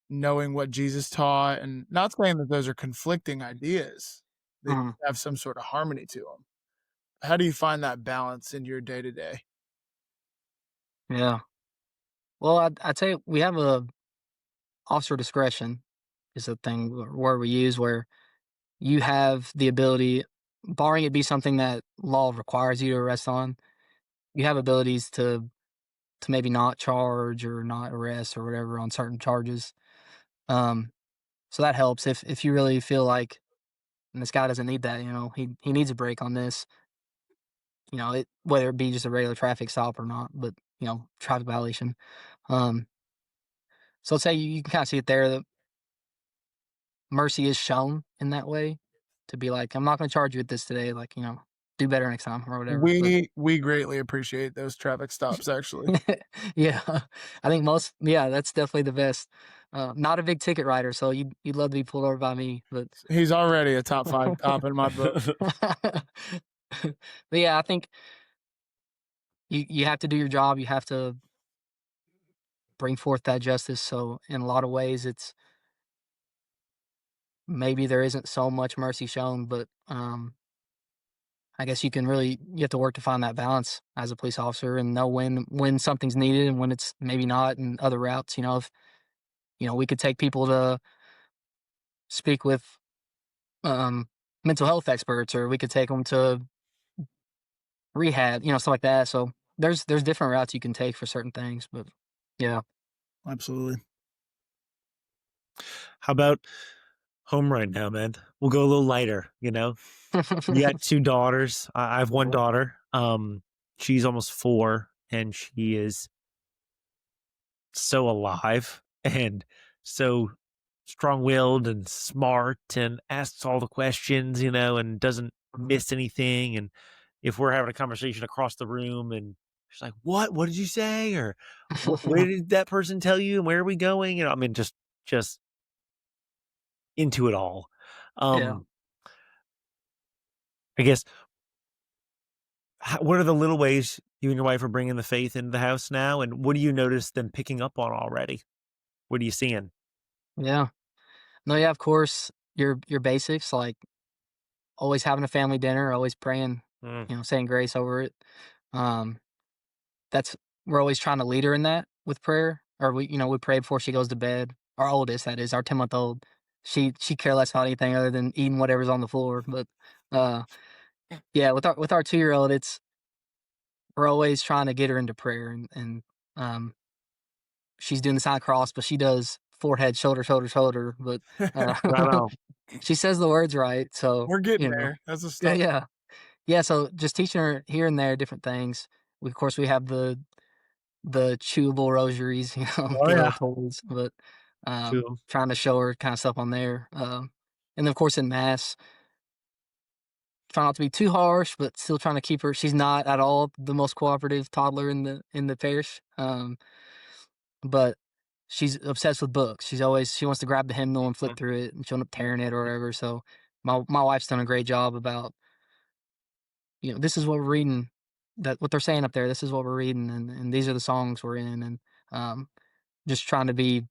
knowing what Jesus taught, and not saying that those are conflicting ideas? They mm, have some sort of harmony to them. How do you find that balance in your day to day? yeah. Well, I'd say we have a officer discretion is a thing where we use where you have the ability, barring it be something that law requires you to arrest on, you have abilities to maybe not charge or not arrest or whatever on certain charges. Um, so that helps if you really feel like and this guy doesn't need that, he needs a break on this, whether it be just a regular traffic stop or not, but traffic violation. Um, so say you can kind of see it there that mercy is shown in that way to be like, I'm not going to charge you with this today, like do better next time or whatever. But We greatly appreciate those traffic stops. Actually, yeah, I think yeah, that's definitely the best. Not a big ticket rider, so you'd love to be pulled over by me, but he's already a top 5 cop in my book. but yeah, I think you have to do your job. You have to bring forth that justice. So in a lot of ways, maybe there isn't so much mercy shown, but I guess you have to work to find that balance as a police officer and know when something's needed and when it's maybe not, and other routes. If we could take people to speak with um, mental health experts, or we could take them to rehab, stuff like that. So there's different routes you can take for certain things, but yeah. Absolutely. How about home right now, man? We'll go a little lighter, You got 2 daughters. I have 1 daughter. She's almost 4, and she is so alive and so strong-willed and smart and asks all the questions, and doesn't miss anything. And if we're having a conversation across the room and she's like, what did you say? Or where did that person tell you? And where are we going? I mean, just into it all. Yeah. I guess, what are the little ways you and your wife are bringing the faith into the house now? And what do you notice them picking up on already? What are you seeing? Yeah. No, yeah, of course, your basics, like always having a family dinner, always praying, Mm, saying grace over it. Um, that's we're always trying to lead her in that with prayer, or we pray before she goes to bed. Our oldest, that is, our 10-month-old, she care less about anything other than eating whatever's on the floor. But uh, yeah, with our 2-year-old, we're always trying to get her into prayer, and um, she's doing the sign of the cross, but she does forehead, shoulder, shoulder, shoulder. But right on. she says the words right, so We're getting there. That's a yeah, start. yeah. Yeah, so just teaching her here and there different things. Of course, we have the chewable rosaries, Oh, the yeah. little toys, but True. trying to show her kind of stuff on there. And then, of course, in mass, try not to be too harsh, but still trying to keep her. She's not at all the most cooperative toddler in the parish, but she's obsessed with books. She wants to grab the hymnal and flip Mm. through it, and she'll end up tearing it or whatever. So my wife's done a great job about, this is what we're reading, that what they're saying up there, this is what we're reading, and these are the songs we're in, and um, just trying to be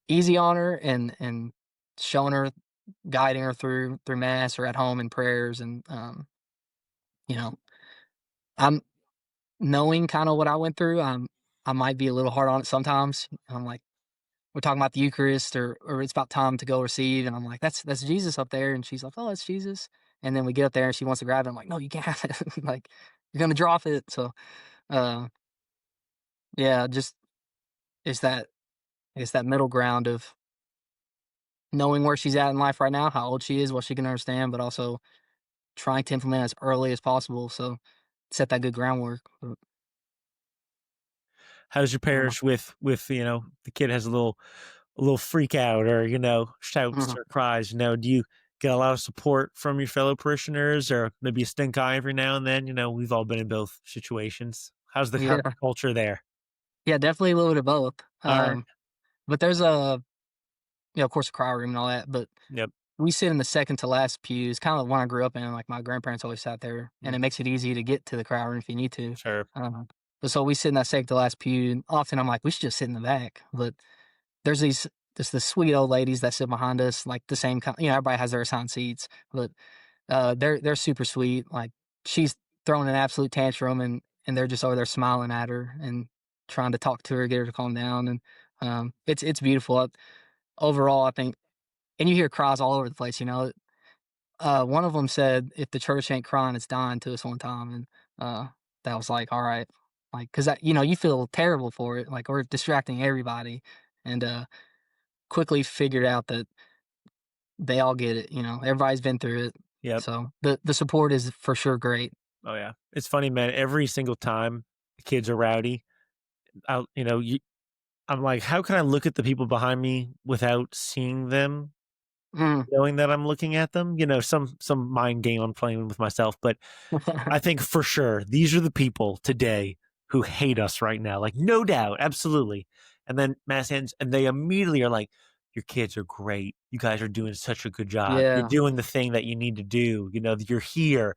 easy on her, and showing her, guiding her through mass or at home in prayers, and you know, I'm knowing kind of what I went through. I might be a little hard on it sometimes. I'm like, we're talking about the Eucharist, or it's about time to go receive, and I'm like, that's Jesus up there, and she's like, oh, that's Jesus. And then we get up there and she wants to grab it. I'm like, no, you can't have it. Like, you're gonna drop it. So uh yeah, just it's that it's that middle ground of knowing where she's at in life right now, how old she is, what she can understand, but also trying to implement as early as possible. So set that good groundwork. But, How's your uh, parish with the kid has a little freak out, or shouts or cries? Do you get a lot of support from your fellow parishioners, or maybe a stink eye every now and then? We've all been in both situations. How's the yeah, culture there? yeah, definitely a little bit of both. All right. But there's of course, a cry room and all that. But Yep. we sit in the second to last pews, kind of one I grew up in. Like, my grandparents always sat there, and it Mm, makes it easy to get to the cry room if you need to. sure. But so we sit in that second to last pew, and often I'm like, we should just sit in the back. But there's the sweet old ladies that sit behind us, like the same kind. Everybody has their assigned seats, but they're super sweet. Like, she's throwing an absolute tantrum, and they're just over there smiling at her and trying to talk to her, get her to calm down, and it's beautiful. Overall, I think, and you hear cries all over the place. One of them said, "If the church ain't crying, it's dying," to us one time, and that was like, all right, like, because you feel terrible for it, like we're distracting everybody, and quickly figured out that they all get it. Everybody's been through it, Yep. so the support is for sure great. Oh, yeah. It's funny, man. Every single time the kids are rowdy, I you know you, I'm like, how can I look at the people behind me without seeing them, Mm. knowing that I'm looking at them? Some mind game I'm playing with myself. But I think for sure these are the people today who hate us right now. Like, no doubt, absolutely. And then mass ends, and they immediately are like, "Your kids are great. You guys are doing such a good job. You're Yeah. doing the thing that you need to do. You're here."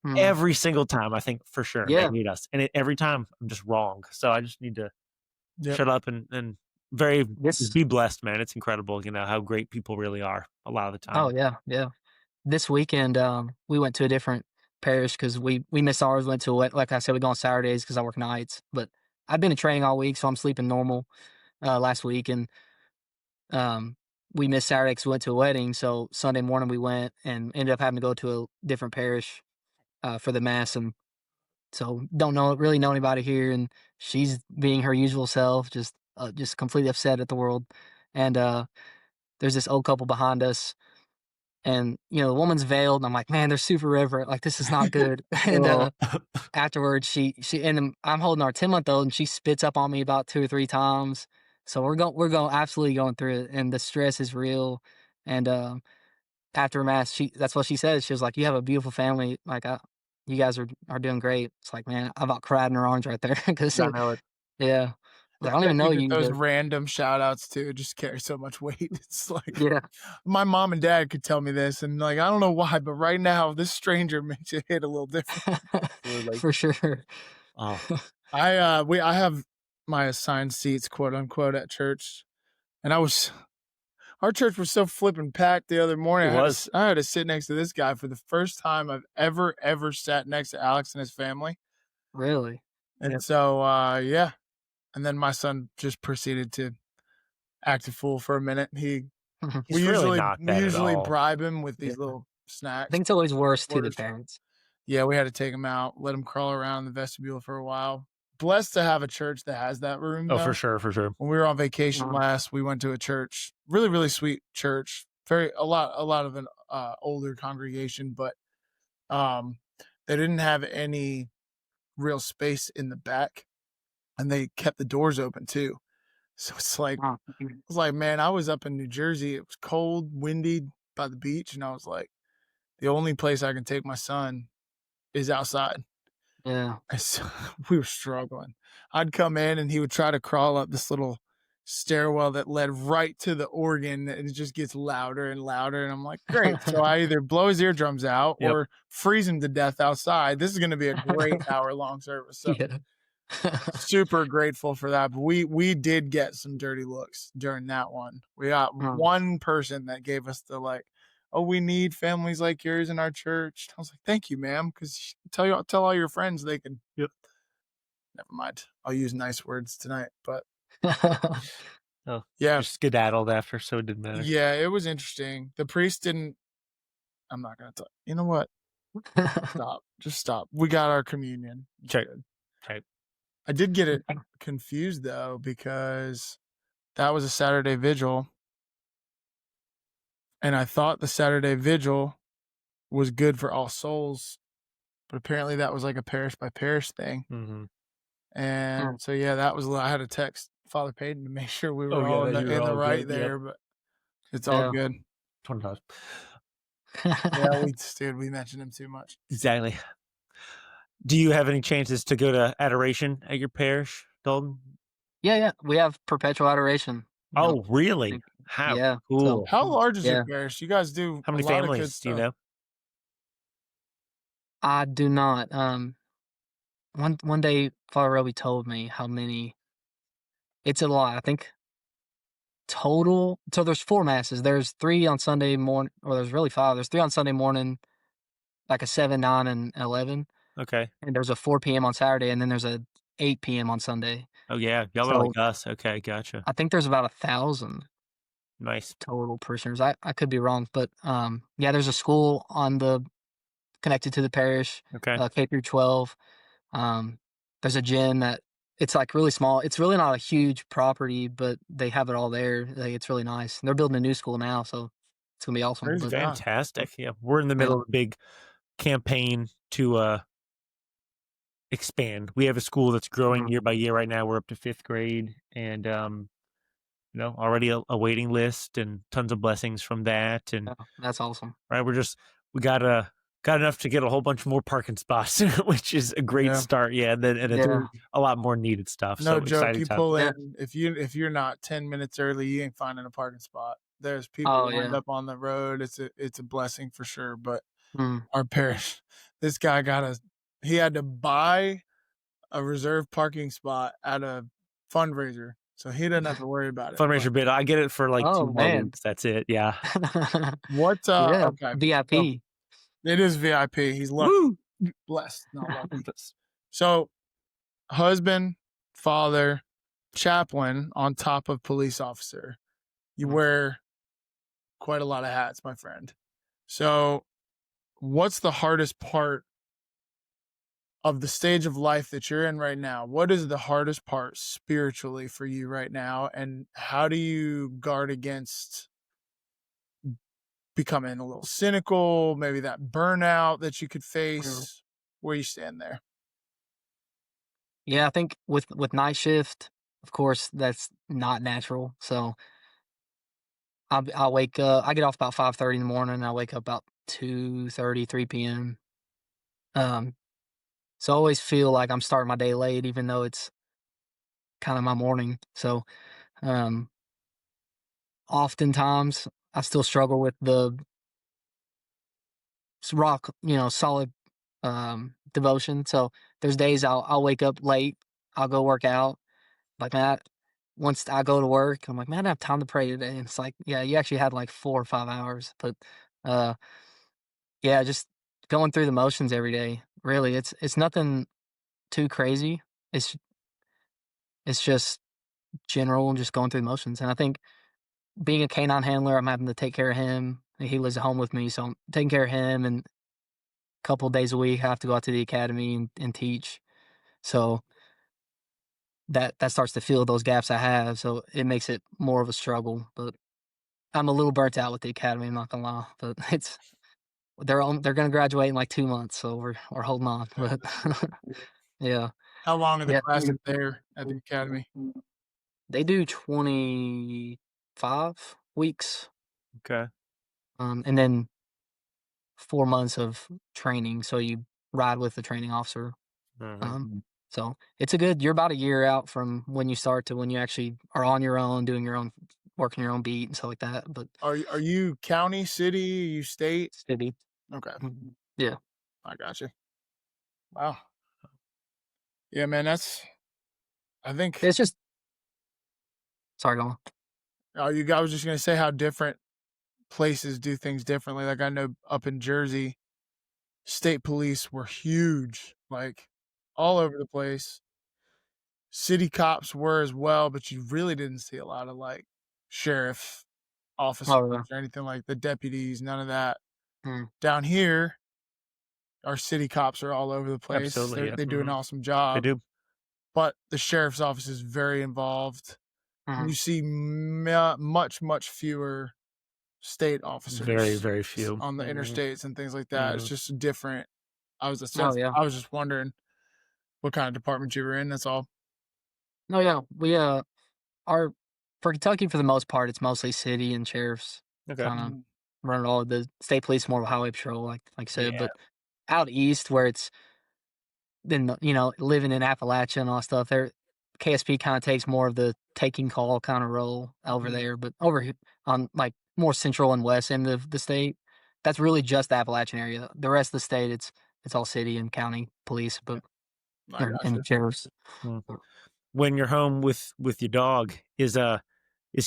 Mm. Every single time, I think for sure they Yeah. hate us, and every time I'm just wrong. So I just need to Yep. shut up and Very This be blessed, man. It's incredible, how great people really are a lot of the time. Oh, yeah, yeah. This weekend, we went to a different parish because we missed ours, went to a wed like I said, we go on Saturdays because I work nights, but I've been in training all week, so I'm sleeping normal, last week, and, um, we missed Saturday because we went to a wedding, so Sunday morning we went and ended up having to go to a different parish, for the mass, and so don't really know anybody here, and she's being her usual self, just completely upset at the world, and, there's this old couple behind us, and, the woman's veiled, and I'm like, "Man, they're super reverent, like, this is not good." And, Oh. afterwards, she and I'm holding our 10-month-old, and she spits up on me about 2 or 3 times. So we're going absolutely going through it, and the stress is real, and, after mass, that's what she says. She was like, "You have a beautiful family, like, you guys are doing great." It's like, man, I about cried in her arms right there because I know it. yeah. Like, "I don't I even know think that you, those but" random shout outs too just carry so much weight. It's like yeah. my mom and dad could tell me this, and like I don't know why, but right now this stranger makes it hit a little different. Absolutely. For sure. Oh, I have my assigned seats, quote unquote, at church, and our church was so flipping packed the other morning. it was. I had to sit next to this guy for the first time I've ever sat next to Alex and his family, Really? and Yep. so yeah, and then my son just proceeded to act a fool for a minute. He's really not We bad at usually all. bribe him with Yeah. these little I snacks. think it's always worse to the Quarters. parents. Yeah, we had to take him out, let him crawl around the vestibule for a while. Blessed to have a church that has that room Oh, for though. sure, for sure. When we were on vacation Uh, last, we went to a church, really, really sweet church. A lot of an older congregation, but um, they didn't have any real space in the back, and they kept the doors open too. So it's like uh, man, I was up in New Jersey. It was cold, windy by the beach, and I was like, the only place I can take my son is outside. yeah. And so we were struggling. I'd come in and he would try to crawl up this little stairwell that led right to the organ, and it just gets louder and louder. And I'm like, great. So I either blow his eardrums out Yep. or freeze him to death outside. This is going to be a great hour-long service. So Yeah. super grateful for that. But we did get some dirty looks during that one. We got one person that gave us the like, oh, we need families like yours in our church. I was like, thank you, ma'am, because tell all your friends they can. Yep. Never mind. I'll use nice words tonight, but Oh, yeah, just skedaddled after, so it didn't matter. yeah, it was interesting. The priest didn't. I'm not gonna talk. You know what? Stop. Just stop. We got our communion. It's Okay. good. Okay. I did get it confused though because that was a Saturday vigil, and I thought the Saturday vigil was good for All Souls, but apparently that was like a parish by parish thing. Mm-hmm. And so yeah, that was. I had to text Father Payton to make sure we were all in that you were the all right good. there, but it's all Yeah. good. 25. Yeah, we mentioned him too much. Exactly. Do you have any chances to go to adoration at your parish, Dalton? Yeah, we have perpetual adoration. Oh, really? How Yeah, cool. so How large is yeah. your parish? You guys do How many a lot of good families do you stuff. know? I do not, one day Father Roby told me how many it's a lot, I think total so there's 4 masses, there's 3 on Sunday morning, or there's really 5, there's 3 on Sunday morning, like a 7, 9, and 11, Okay. and there's a 4 p.m. on Saturday, and then there's a 8 p.m. on Sunday. Oh, yeah. Y'all are So, like us. Okay, gotcha. I think there's about 1,000 Nice. total parishioners. I could be wrong, but, yeah, there's a school connected to the parish, Okay. K through 12. There's a gym that it's like really small. It's really not a huge property, but they have it all there. Like, it's really nice. And they're building a new school now, so it's gonna be awesome. Praise But God. Fantastic. Yeah. We're in the middle yeah, of a big campaign to expand. We have a school that's growing year by year right now. We're up to 5th grade, and already a waiting list and tons of blessings from that. And yeah, that's awesome. right, we got enough to get a whole bunch more parking spots, which is a great Yeah. start. Yeah, and then Yeah, a lot more needed stuff. No So joke. exciting You time. pull yeah. in if you're not 10 minutes early, you ain't finding a parking spot. There's people Oh lined yeah. up on the road. It's a blessing for sure. But Mm. our parish, this guy he had to buy a reserved parking spot at a fundraiser So he doesn't have to worry about it. Fundraiser bid. I get it for like 2 Oh, more man. weeks. That's it. Yeah. What? Yeah, Okay. So VIP. it is VIP. He's lucky, Woo! blessed, not lucky. So, husband, father, chaplain, on top of police officer. You wear quite a lot of hats, my friend. So, what's the hardest part of the stage of life that you're in right now? What is the hardest part spiritually for you right now? And how do you guard against becoming a little cynical, maybe that burnout that you could face? Where you stand there? Yeah, I think with night shift, of course, that's not natural. So I'll wake up. I get off about 5:30 in the morning. And I wake up about 2:30, 3 p.m. So I always feel like I'm starting my day late, even though it's kind of my morning. So um, oftentimes I still struggle with the rock, solid devotion. So there's days I'll wake up late. I'll go work out. Like, man, once I go to work, I'm like, man, I have time to pray today. And it's like, yeah, you actually had like 4 or 5 hours. But uh, yeah, just going through the motions every day. Really, it's nothing too crazy. It's it's just general and just going through the motions. And I think being a canine handler, I'm having to take care of him. He lives at home with me, so I'm taking care of him. And a couple of days a week, I have to go out to the academy and teach. So that starts to fill those gaps I have. So it makes it more of a struggle. But I'm a little burnt out with the academy. I'm not gonna lie, but they're gonna graduate in like 2 months, so we're holding on. But yeah, How long are the yeah, classes there at the academy? they do 25 weeks, Okay. and then 4 months of training. So you ride with the training officer. Mhm. So you're about a year out from when you start to when you actually are on your own, doing your own, working your own beat and stuff like that. But Are you county, city, you state? city, Okay, yeah, I got you. Wow. Yeah, man, I think. it's just sorry, go on. I was just gonna say how different places do things differently. Like I know up in Jersey, state police were huge, like all over the place. City cops were as well, but you really didn't see a lot of like sheriff officers Oh, yeah. or anything like the deputies, none of that. Mm. Down here, our city cops are all over the place. Absolutely. Yeah. They do an Mhm. awesome They job, do. but the sheriff's office is very involved. You Mhm. see much fewer state Very, officers very few. on the Mhm. interstates and things like that. It's Mhm. just different. Oh, yeah. I was just wondering what kind of department you were in. That's all. No, yeah. We are for Kentucky for the most part. It's mostly city and sheriffs Okay. kind of run it all. The state police more of a highway patrol, like I said. Yeah. But out east, where it's then living in Appalachia and all that stuff, there KSP kind of takes more of the taking call kind of role over Mhm. there. But over on like more central and west end of the state, that's really just the Appalachian area. The rest of the state, it's all city and county police, but I got you. and sheriffs. Mm. When you're home with your dog, is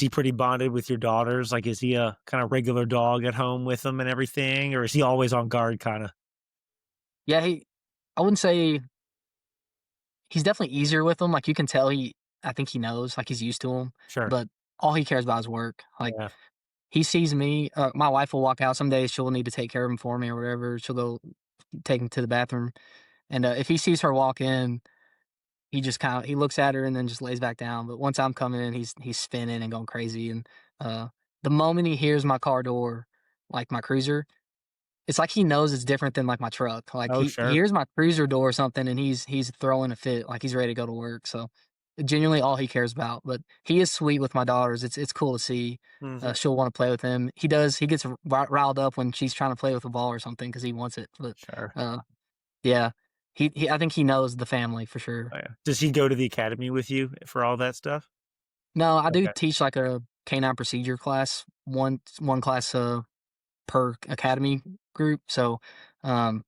he pretty bonded with your daughters? Like, is he a kind of regular dog at home with them and everything, or is he always on guard? Kind of. Yeah, I wouldn't say he's definitely easier with them. Like you can tell I think he knows, like he's used to them, Sure. but all he cares about is work. Like Yeah. he sees me. My wife will walk out. Some days she'll need to take care of him for me or whatever. She'll go take him to the bathroom, and if he sees her walk in, he just he looks at her and then just lays back down. But once I'm coming in, he's spinning and going crazy. And uh, the moment he hears my car door, like my cruiser, it's like he knows it's different than, like, my truck. Like, Oh, he sure. hears my cruiser door or something, and he's throwing a fit, like, he's ready to go to work, so, genuinely all he cares about, but he is sweet with my daughters. It's cool to see. Mhm. She'll wanna play with him. He gets riled up when she's trying to play with a ball or something because he wants it, but, Sure. yeah. I think he knows the family for sure. Oh, yeah. Does he go to the academy with you for all that stuff? No, I do Okay. teach, like, a canine procedure class, one class, per academy group. So, um,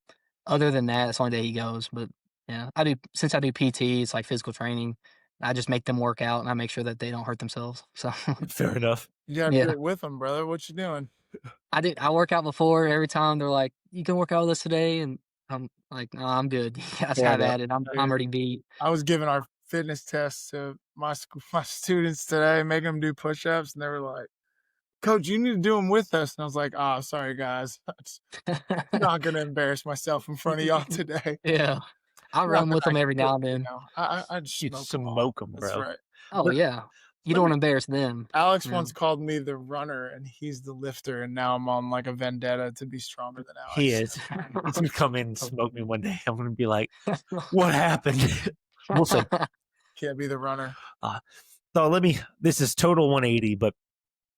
other than that, it's the only day he goes. But yeah, since I do PT, it's like physical training. I just make them work out and I make sure that they don't hurt themselves. So Fair enough. You gotta do yeah, it with them, brother. What you doing? I work out before every time they're like, "You can work out with us today," and I'm like, "No, I'm good. You guys Fair have enough. at it. I'm Dude, already beat." I was giving our fitness tests to my my students today, making them do push-ups, and they were like, "Coach, you need to do them with us." And I was like, "Oh, sorry, guys. I'm not gonna embarrass myself in front of y'all today." Yeah, I run Not that with I them every now could, and then. I just You'd smoke them all. smoke them, That's bro. right. Oh But yeah, you let don't me wanna embarrass them. Alex You know? once called me the runner, and he's the lifter, and now I'm on like a vendetta to be stronger than He Alex. is. He's gonna come in and smoke me one day. I'm gonna be like, "What happened?" We'll see. Can't be the runner. So this is total 180, but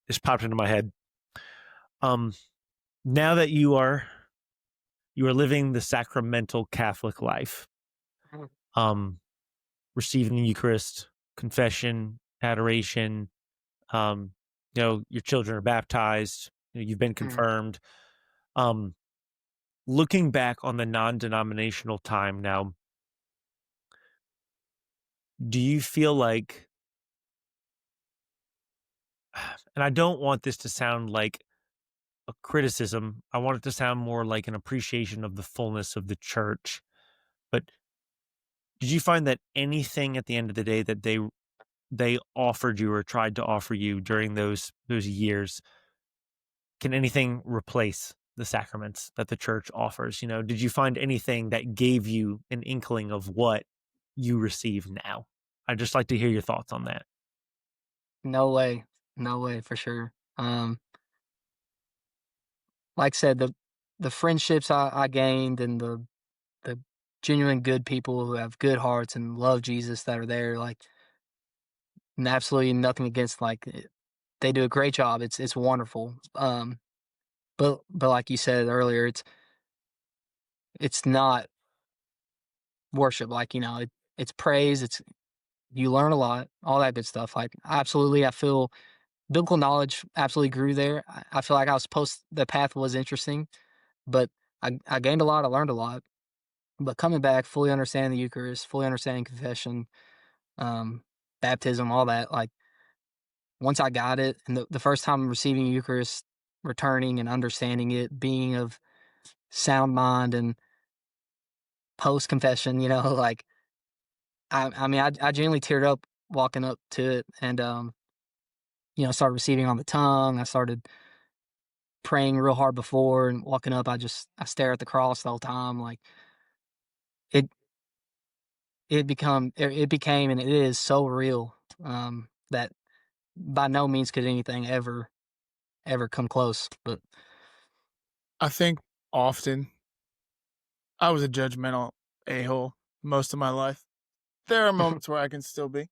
this popped into my head. Now that you are living the sacramental Catholic life, receiving the Eucharist, confession, adoration, your children are baptized, you've been confirmed. Looking back on the non-denominational time now, do you feel like, and I don't want this to sound like a criticism, I want it to sound more like an appreciation of the fullness of the church, but did you find that anything at the end of the day that they offered you or tried to offer you during those years, can anything replace the sacraments that the church offers? Did you find anything that gave you an inkling of what you receive now? I'd just like to hear your thoughts on that. No way. No way for sure. Like I said, the friendships I gained and the genuine good people who have good hearts and love Jesus that are there, like, and absolutely nothing against, like, they do a great job. It's wonderful. But like you said earlier, it's not worship. Like, it's praise. You learn a lot, all that good stuff. Like, absolutely, I feel biblical knowledge absolutely grew there. I feel like the path was interesting, but I gained a lot. I learned a lot. But coming back, fully understanding the Eucharist, fully understanding confession, um, baptism, all that, like, once I got it, and the first time receiving Eucharist, returning and understanding it, being of sound mind and post confession, like, I mean, I genuinely teared up walking up to it, and started receiving on the tongue. I started praying real hard before and walking up. I stare at the cross the whole time. Like, it it became and it is so real, that by no means could anything ever come close. But I think often I was a judgmental a-hole most of my life. There are moments where I can still be,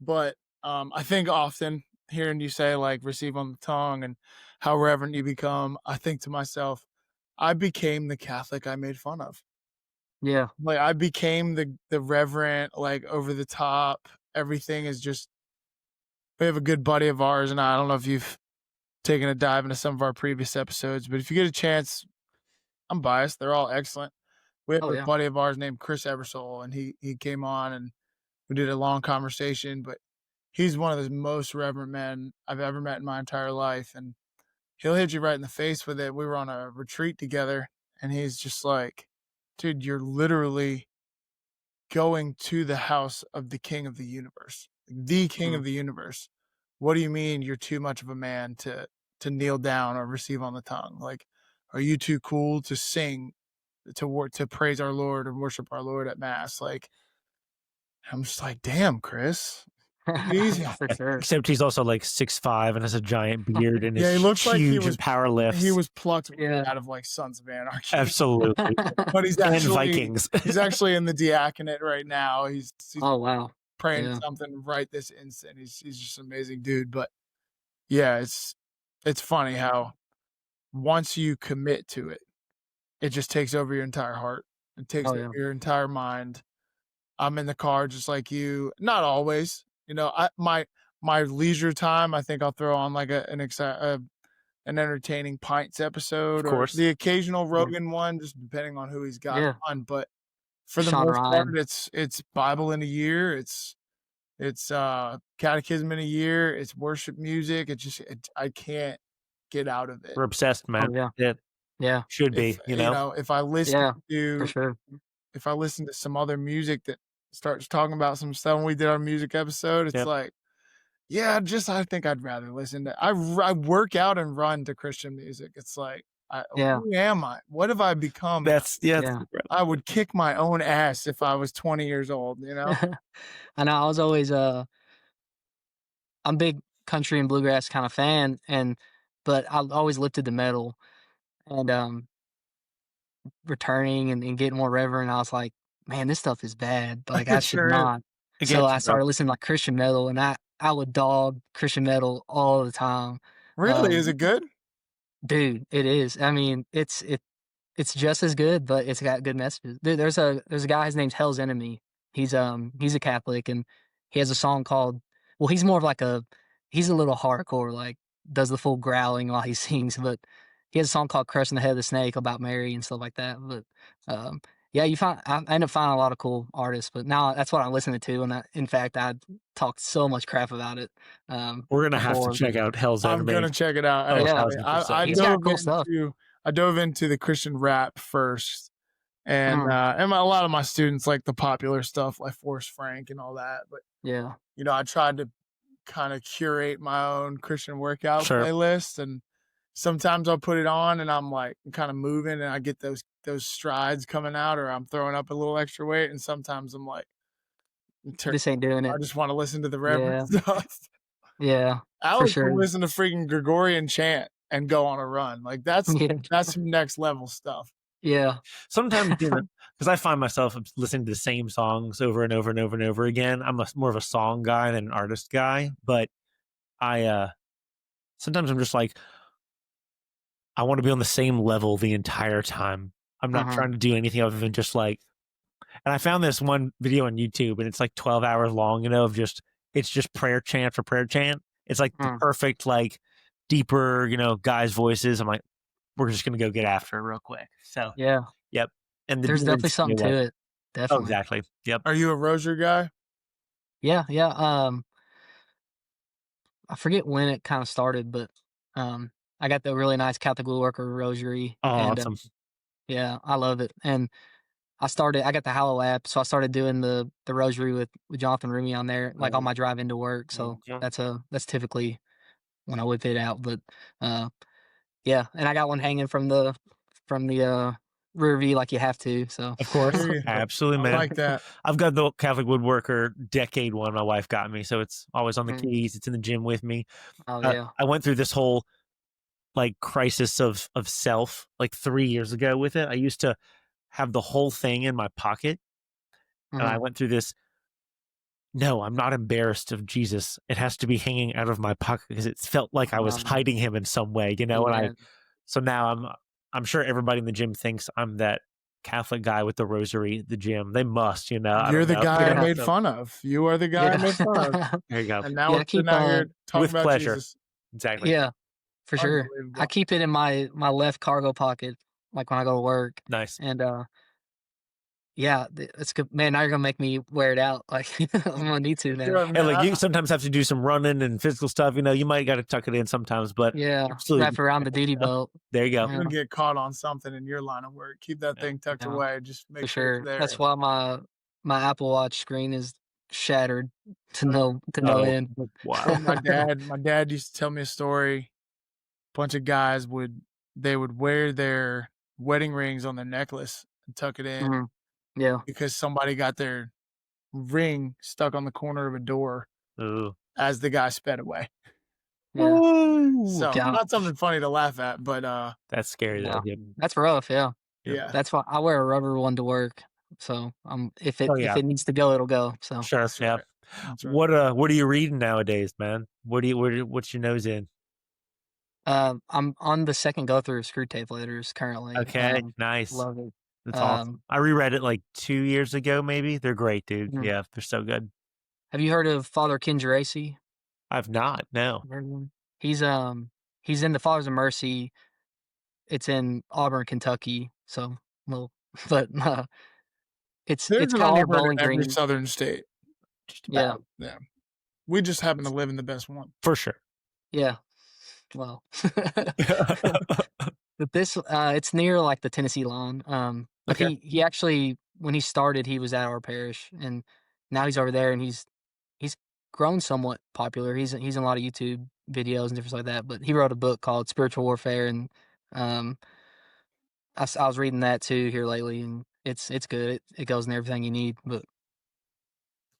but I think often hearing you say like receive on the tongue and how reverent you become, I think to myself, I became the Catholic I made fun of. yeah, Like I became the reverent, like over the top. Everything is just. We have a good buddy of ours, and I don't know if you've taken a dive into some of our previous episodes, but if you get a chance, I'm biased. They're all excellent. We have oh a yeah, buddy of ours named Chris Ebersole, and he came on and we did a long conversation. But he's one of the most reverent men I've ever met in my entire life, and he'll hit you right in the face with it. We were on a retreat together, and he's just like, "Dude, you're literally going to the house of the King of the universe, the King mm, of the universe. What do you mean you're too much of a man to kneel down or receive on the tongue? Like, are you too cool to sing, to praise our Lord and worship our Lord at mass?" Like, I'm just like, damn, Chris, take it easy on for me. sure. Except he's also like 6'5" and has a giant beard and Yeah, he is looks like huge and power he lifts. was plucked Yeah. out of like Sons of Anarchy. Absolutely. But he's And actually Vikings. he's actually in the diaconate right now. He's Oh wow. praying Yeah. something right this instant. He's just an amazing dude. But yeah, it's funny how once you commit to it, it just takes over your entire heart. It takes Oh over yeah. your entire mind. I'm in the car just like you. Not always, my leisure time. I think I'll throw on like an entertaining Pints episode Of or course. the occasional Yeah. Rogan one, just depending on who he's got Yeah. on. But for the Sean most part, Ryan. it's Bible in a year. It's It's catechism in a year. It's worship music. I can't get out of it. We're obsessed, man. yeah. It Yeah. should be, If if I listen Yeah, for to sure. if I listen to some other music that starts talking about some stuff when we did our music episode, it's Yep. like, yeah, I think I'd rather listen to. I work out and run to Christian music. It's like, Yeah. who am I? What have I become? That's Yeah. I would kick my own ass if I was 20 years old. You know? I know. I was always I'm a big country and bluegrass kind of fan, but I always lifted the metal, and returning and getting more reverent. I was like, man, this stuff is bad. Like I It should sure is. not. I So get I you, bro. started listening to like Christian metal, and I would dog Christian metal all the time. Really? Is it good? Dude, it is. I mean, it's just as good, but it's got good messages. There's a guy, his name's Hell's Enemy. He's a Catholic, and he has a song called, well, he's more of like he's a little hardcore, like does the full growling while he sings, but he has a song called Crushing the Head of the Snake about Mary and stuff like that. But yeah, I end up finding a lot of cool artists, but now that's what I'm listening to, and in fact I talked so much crap about it. We're gonna have to Before. check out Hell's I'm Enemy. gonna check it out. Oh, Actually. 1000%. I He's got dove cool stuff. I dove into the Christian rap first, and a lot of my students like the popular stuff like Forrest Frank and all that. But Yeah. I tried to kind of curate my own Christian workout Sure. playlist, and sometimes I'll put it on and I'm like kind of moving and I get those strides coming out, or I'm throwing up a little extra weight, and sometimes I'm like, This ain't doing I it. just want to listen to the reverend stuff. Yeah. Alex sure. will listen to freaking Gregorian chant and go on a run. Like that's some next level stuff. Yeah. Sometimes, because I find myself listening to the same songs over and over and over and over again. I'm more of a song guy than an artist guy, but sometimes I'm just like, I want to be on the same level the entire time. I'm not trying to do anything other than just like, and I found this one video on YouTube, and it's like 12 hours long, of it's just prayer chant for prayer chant. It's like the perfect, like deeper, guys' voices. I'm like, we're just going to go get after it real quick. So, yeah. Yep. And there's definitely something to it. Definitely. Oh, exactly. Yep. Are you a rosary guy? Yeah. Yeah. I forget when it kind of started, but I got the really nice Catholic Woodworker rosary. Oh, and, awesome. Yeah, I love it. And I got the Hallow app, so I started doing the rosary with Jonathan Rumi on there, like on my drive into work. So that's typically when I whip it out. But yeah, and I got one hanging from the rear view, like you have to. So of course, absolutely, man. I like that. I've got the Catholic Woodworker decade one. My wife got me, so it's always on the keys. It's in the gym with me. Oh yeah. I went through this whole like crisis of self like 3 years ago with it. I used to have the whole thing in my pocket, and I went through this. No, I'm not embarrassed of Jesus. It has to be hanging out of my pocket because it felt like I was hiding him in some way, And so now I'm sure everybody in the gym thinks I'm that Catholic guy with the rosary at the gym. They must, You're the guy I made fun of. You are the guy I made fun of. There you go. And now we're here talking with about pleasure. Jesus. Exactly. Yeah, for sure. I keep it in my left cargo pocket, like when I go to work. Nice. And yeah, it's good, man. Now you're gonna make me wear it out. Like I'm gonna need to now. Sure, and like you sometimes have to do some running and physical stuff. You might got to tuck it in sometimes, but yeah, wrap around the duty belt. There you go. You're gonna get caught on something in your line of work. Keep that thing tucked away. Just make sure it's there. That's why my Apple Watch screen is shattered to no end. Wow. my dad used to tell me a story. A bunch of guys would wear their wedding rings on their necklace and tuck it in. Yeah. Because somebody got their ring stuck on the corner of a door as the guy sped away. Yeah. So not something funny to laugh at, but that's scary though. That's rough, yeah. Yeah. That's why I wear a rubber one to work. So if it needs to go, it'll go. So sure. Yeah. Right. What are you reading nowadays, man? What's your nose in? I'm on the second go through of Screwtape Letters currently. Okay, nice. Love it. That's awesome. I reread it like 2 years ago, maybe. They're great, dude. Yeah, they're so good. Have you heard of Father Ken Geraci? I've not. No. He's in the Fathers of Mercy. It's in Auburn, Kentucky. So it's kind of near Bowling Green. Every southern state. Just Yeah. about. Yeah. We just happen to live in the best one. For sure. Yeah. Well, but this it's near like the Tennessee line. But Okay. he actually when he started he was at our parish, and now he's over there, and he's grown somewhat popular. He's in a lot of YouTube videos and different like that. But he wrote a book called Spiritual Warfare, and um, I was reading that too here lately, and it's good. It goes in everything you need. But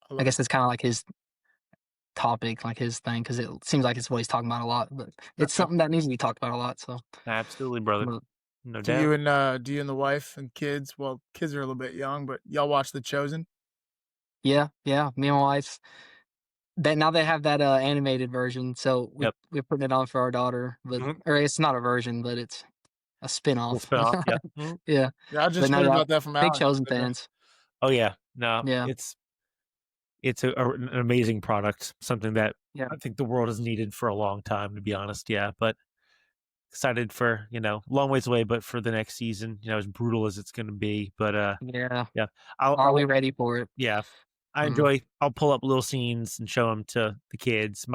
I I love guess that's kind of like his topic, like his thing, because it seems like it's what he's talking about a lot. But it. it's something that needs to be talked about a lot. So, Absolutely, brother. but No Do doubt. you and the wife and kids? Well, kids are a little bit young, but y'all watch The Chosen? yeah, me and my wife. That now they have that animated version, so Yep. we're putting it on for our daughter. But Mhm. or it's not a version, but it's a Little spin-off. spin-off. Yeah. Mhm. Yeah, Yeah, I but just no, heard yeah, about that from big Alex. Chosen fans. Oh yeah. No, Yeah, it's an amazing product. Something that yeah, I think the world has needed for a long time, to be honest. Yeah, but excited for long ways away, but for the next season, as brutal as it's going to be. But yeah. yeah, I'll, Are we I'll ready for it? yeah, I Mm, enjoy. I'll pull up little scenes and show them to the kids.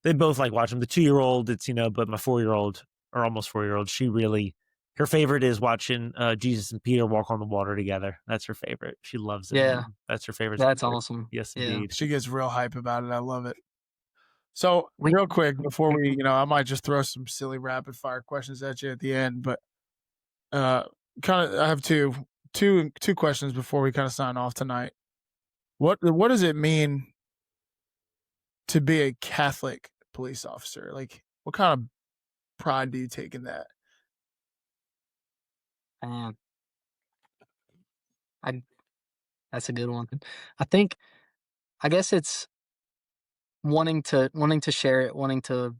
They both like watching them. The 2-year-old, but my 4-year-old or almost 4-year-old, she really her favorite is watching Jesus and Peter walk on the water together. That's her favorite. She loves it, yeah, man. That's her favorite that's story. awesome. Yes, Yeah, indeed. She gets real hype about it. I love it. So, we. real quick before I might just throw some silly rapid fire questions at you at the end, but uh, kind of, I have two questions before we kind of sign off tonight. What does it mean to be a Catholic police officer? Like, what kind of pride do you take in that? Man, I that's a good one. I think I guess it's wanting to share it, wanting to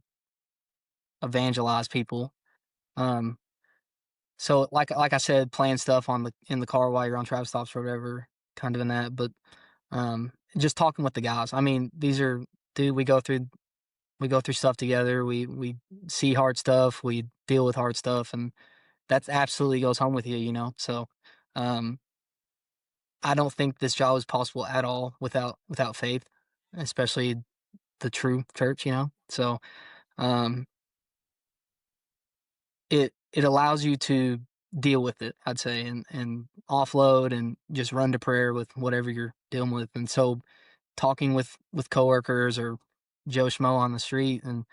evangelize people. Um, so like I said, playing stuff on the in the car while you're on traffic stops or whatever, kind of in that. But just talking with the guys. I mean, these are dude. We go through stuff together. We see hard stuff. We deal with hard stuff, and that absolutely goes home with you. So um, I don't think this job is possible at all without faith, especially the true church. So um, it allows you to deal with it, I'd say, and offload and just run to prayer with whatever you're dealing with. And so talking with coworkers or Joe Schmo on the street, and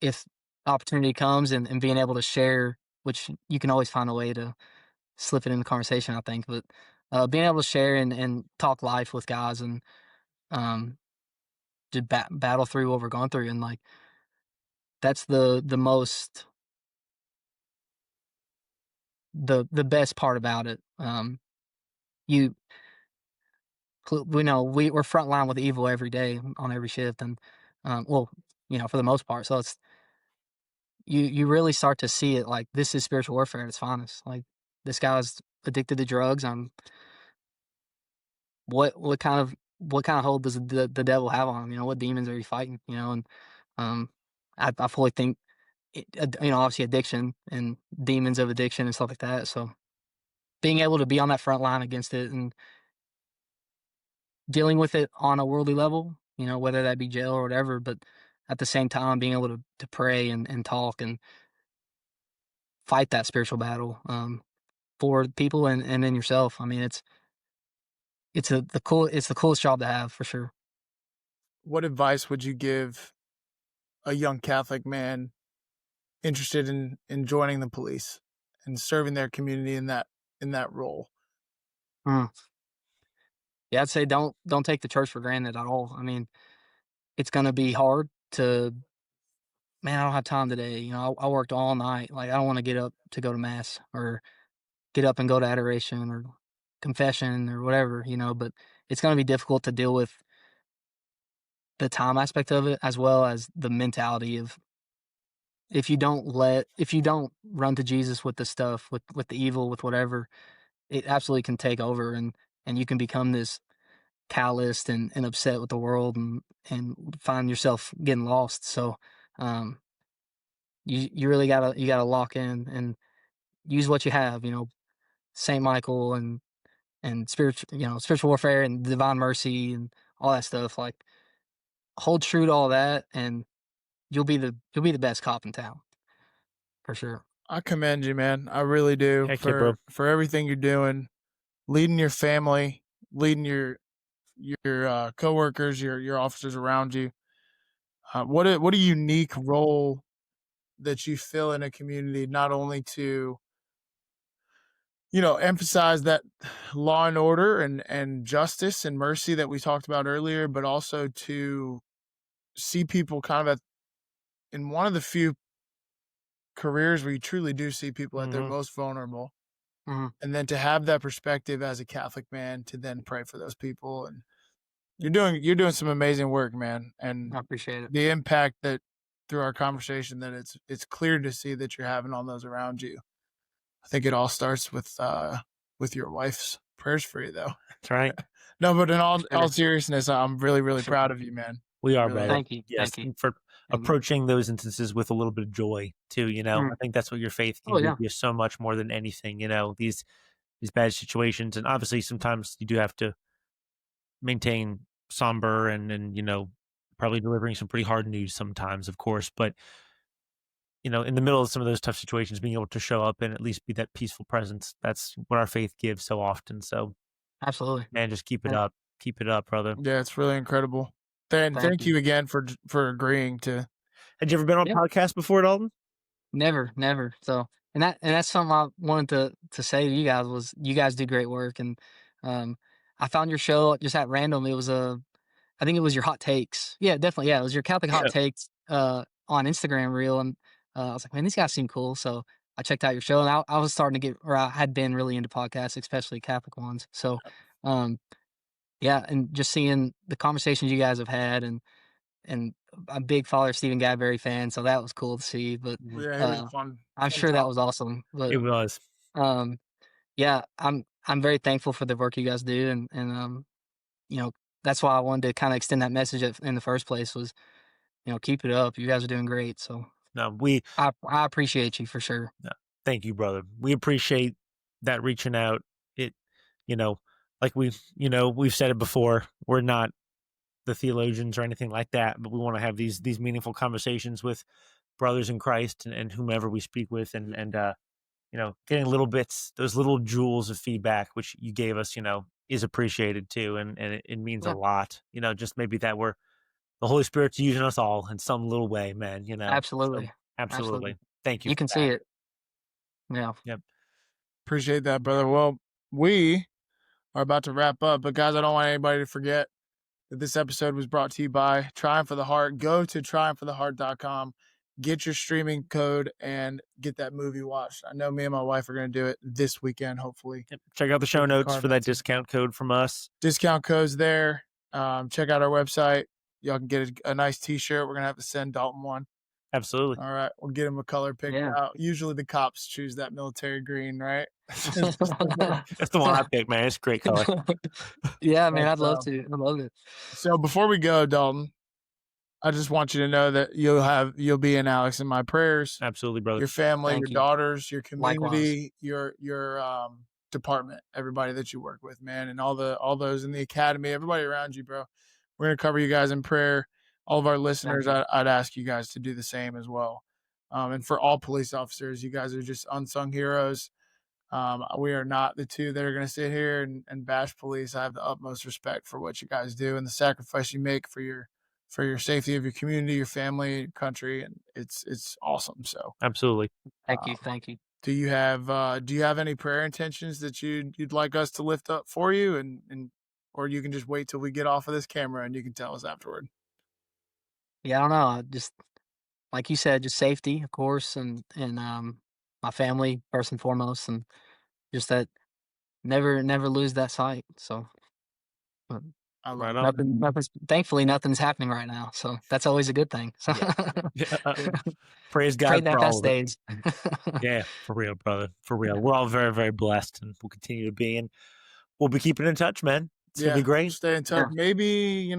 if opportunity comes, and being able to share, which you can always find a way to slip it in the conversation, I think, but being able to share and talk life with guys, and um, to battle through what we're going through, and like that's the most the best part about it. You we know we're front line with evil every day on every shift, and well, for the most part. So it's you really start to see it like this is spiritual warfare at its finest. Like this guy's addicted to drugs. What kind of hold does the devil have on him? What demons are you fighting? And um, I fully think obviously addiction and demons of addiction and stuff like that. So being able to be on that front line against it and dealing with it on a worldly level, whether that be jail or whatever, but at the same time being able to pray and talk and fight that spiritual battle for people and in yourself. I mean, it's the coolest job to have for sure. What advice would you give a young Catholic man interested in joining the police and serving their community in that role? Mm. Yeah, I'd say don't take the church for granted at all. I mean, it's gonna be hard to man, I don't have time today. I worked all night. Like I don't want to get up to go to mass or get up and go to adoration or confession or whatever, but it's going to be difficult to deal with the time aspect of it as well as the mentality of if you don't run to Jesus with the stuff, with the evil, with whatever, it absolutely can take over, and you can become this calloused and upset with the world, and find yourself getting lost. So um you really gotta lock in and use what you have, Saint Michael and and spiritual warfare and divine mercy and all that stuff. Like, hold true to all that, and you'll be the best cop in town for sure. I commend you, man. I really do Heck yeah, bro. for everything you're doing, leading your family, leading your coworkers, your officers around you. What a unique role that you fill in a community, not only to emphasize that law and order and justice and mercy that we talked about earlier, but also to see people kind of in one of the few careers where you truly do see people at their most vulnerable. Mhm. And then to have that perspective as a Catholic man to then pray for those people. And you're doing some amazing work, man. And I appreciate it. the impact that through our conversation that it's clear to see that you're having on those around you. I think it all starts with your wife's prayers for you, though. That's right. No, but in all Sure. seriousness, I'm really, really proud of you, man. We are, Really brother. are. Thank you. Yes, Thank you. for Thank you. approaching those instances with a little bit of joy too. I think that's what your faith can Oh, do yeah. for you so much more than anything. These bad situations, and obviously sometimes you do have to maintain somber and probably delivering some pretty hard news sometimes, of course. But in the middle of some of those tough situations, being able to show up and at least be that peaceful presence, that's what our faith gives so often. So, Absolutely. man, just keep it Yeah. up. Keep it up, brother. Yeah, it's really incredible. Thank you again for agreeing to. Had you ever been on a Yeah. podcast before, Dalton? Never. So, and that's something I wanted to say to you guys was you guys do great work, and I found your show just at random. It was I think it was your hot takes. Yeah, definitely. Yeah, it was your Catholic hot Yeah. takes on Instagram reel, and I was like, man, these guys seem cool. So I checked out your show, and I was starting to I had been really into podcasts, especially Catholic ones. So, yeah, and just seeing the conversations you guys have had, and I'm a big Father Stephen Gadbury fan, so that was cool to see. But Yeah, it was fun. I'm sure that was awesome. But It was. um, yeah, I'm very thankful for the work you guys do, and you know that's why I wanted to kind of extend that message in the first place was keep it up. You guys are doing great, so No, I appreciate you for sure. thank you, brother. We appreciate that reaching out. It, like we've said it before. We're not the theologians or anything like that, but we want to have these meaningful conversations with brothers in Christ and whomever we speak with, and getting little bits, those little jewels of feedback which you gave us, is appreciated too, and it means a Yeah. lot. Just maybe that we're the Holy Spirit's using us all in some little way, man. Absolutely. So, absolutely. Thank you. You for can that. see it. Yeah. Yep. Appreciate that, brother. Well, we are about to wrap up, but guys, I don't want anybody to forget that this episode was brought to you by Triumph of the Heart. Go to triumphoftheheart.com, get your streaming code, and get that movie watched. I know me and my wife are going to do it this weekend, hopefully. Yep. Check out the show With the notes for that Cardinals. discount code from us. Discount codes there. Check out our website. Y'all can get a nice T-shirt. We're going to have to send Dalton one. Absolutely. All right. We'll get him a color picked Yeah. out. Usually the cops choose that military green, right? That's the one I picked, man. It's a great color. Yeah, man, I'd So- love to. I love it. So before we go, Dalton, I just want you to know that you'll be in Alex in my prayers. Absolutely, brother. Your family, Thank your you. daughters, your Likewise. community, your department, everybody that you work with, man, and all those in the academy, everybody around you, bro. We're gonna cover you guys in prayer. All of our listeners, I'd ask you guys to do the same as well. And for all police officers, you guys are just unsung heroes. We are not the two that are going to sit here and bash police. I have the utmost respect for what you guys do and the sacrifice you make for your safety of your community, your family, your country, and it's awesome. So Absolutely. Thank you. do you have any prayer intentions that you'd like us to lift up for you, and or you can just wait till we get off of this camera and you can tell us afterward. Yeah, I don't know. Just like you said, just safety, of course, and my family first and foremost, and just that never lose that sight. So, but I love Right it. on. thankfully nothing's happening right now, so that's always a good thing. So, Praise God trade that for all past of it. days. Yeah, for real, brother. For real. We're all very, very blessed and we'll continue to be. And we'll be keeping in touch, man. It's going to be great. Stay in touch. Yeah. Maybe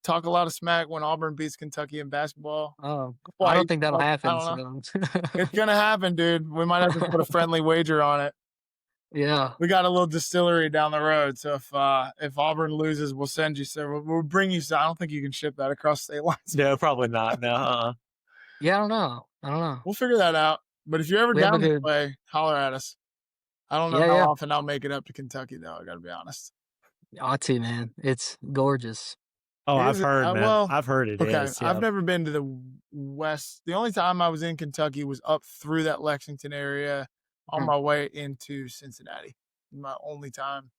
talk a lot of smack when Auburn beats Kentucky in basketball. Oh, I Why? don't think that'll I happen. don't know. So. It's gonna happen, dude. We might have to put a friendly wager on it. Yeah. We got a little distillery down the road. So if Auburn loses, we'll send you some. We'll bring you some. I don't think you can ship that across state lines. No, probably not. No. Yeah, I don't know. We'll figure that out. But if you're ever We have a down to good. play, holler at us. I don't know Yeah, how yeah. often I'll make it up to Kentucky, though. I got to be honest. Ought to, man. It's gorgeous. Oh, I've Is it? heard, man. Well, I've heard it okay. is. I've Yeah. never been to the west. The only time I was in Kentucky was up through that Lexington area on Hmm. my way into Cincinnati. My only time.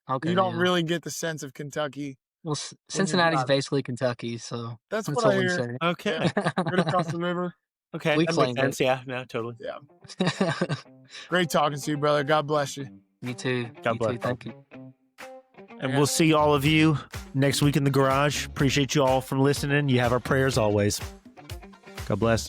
Okay. You don't yeah. really get the sense of Kentucky. Well, when you're Cincinnati's driving. basically Kentucky, so That's that's what what I we hear. say. Okay. Right across the river. Okay. We That claim makes sense. it. Yeah. No, totally. Yeah. Great talking to you, brother. God bless you. Me too. God Me bless. too. Thank you. And we'll see all of you next week in the garage. Appreciate you all for listening. You have our prayers always. God bless.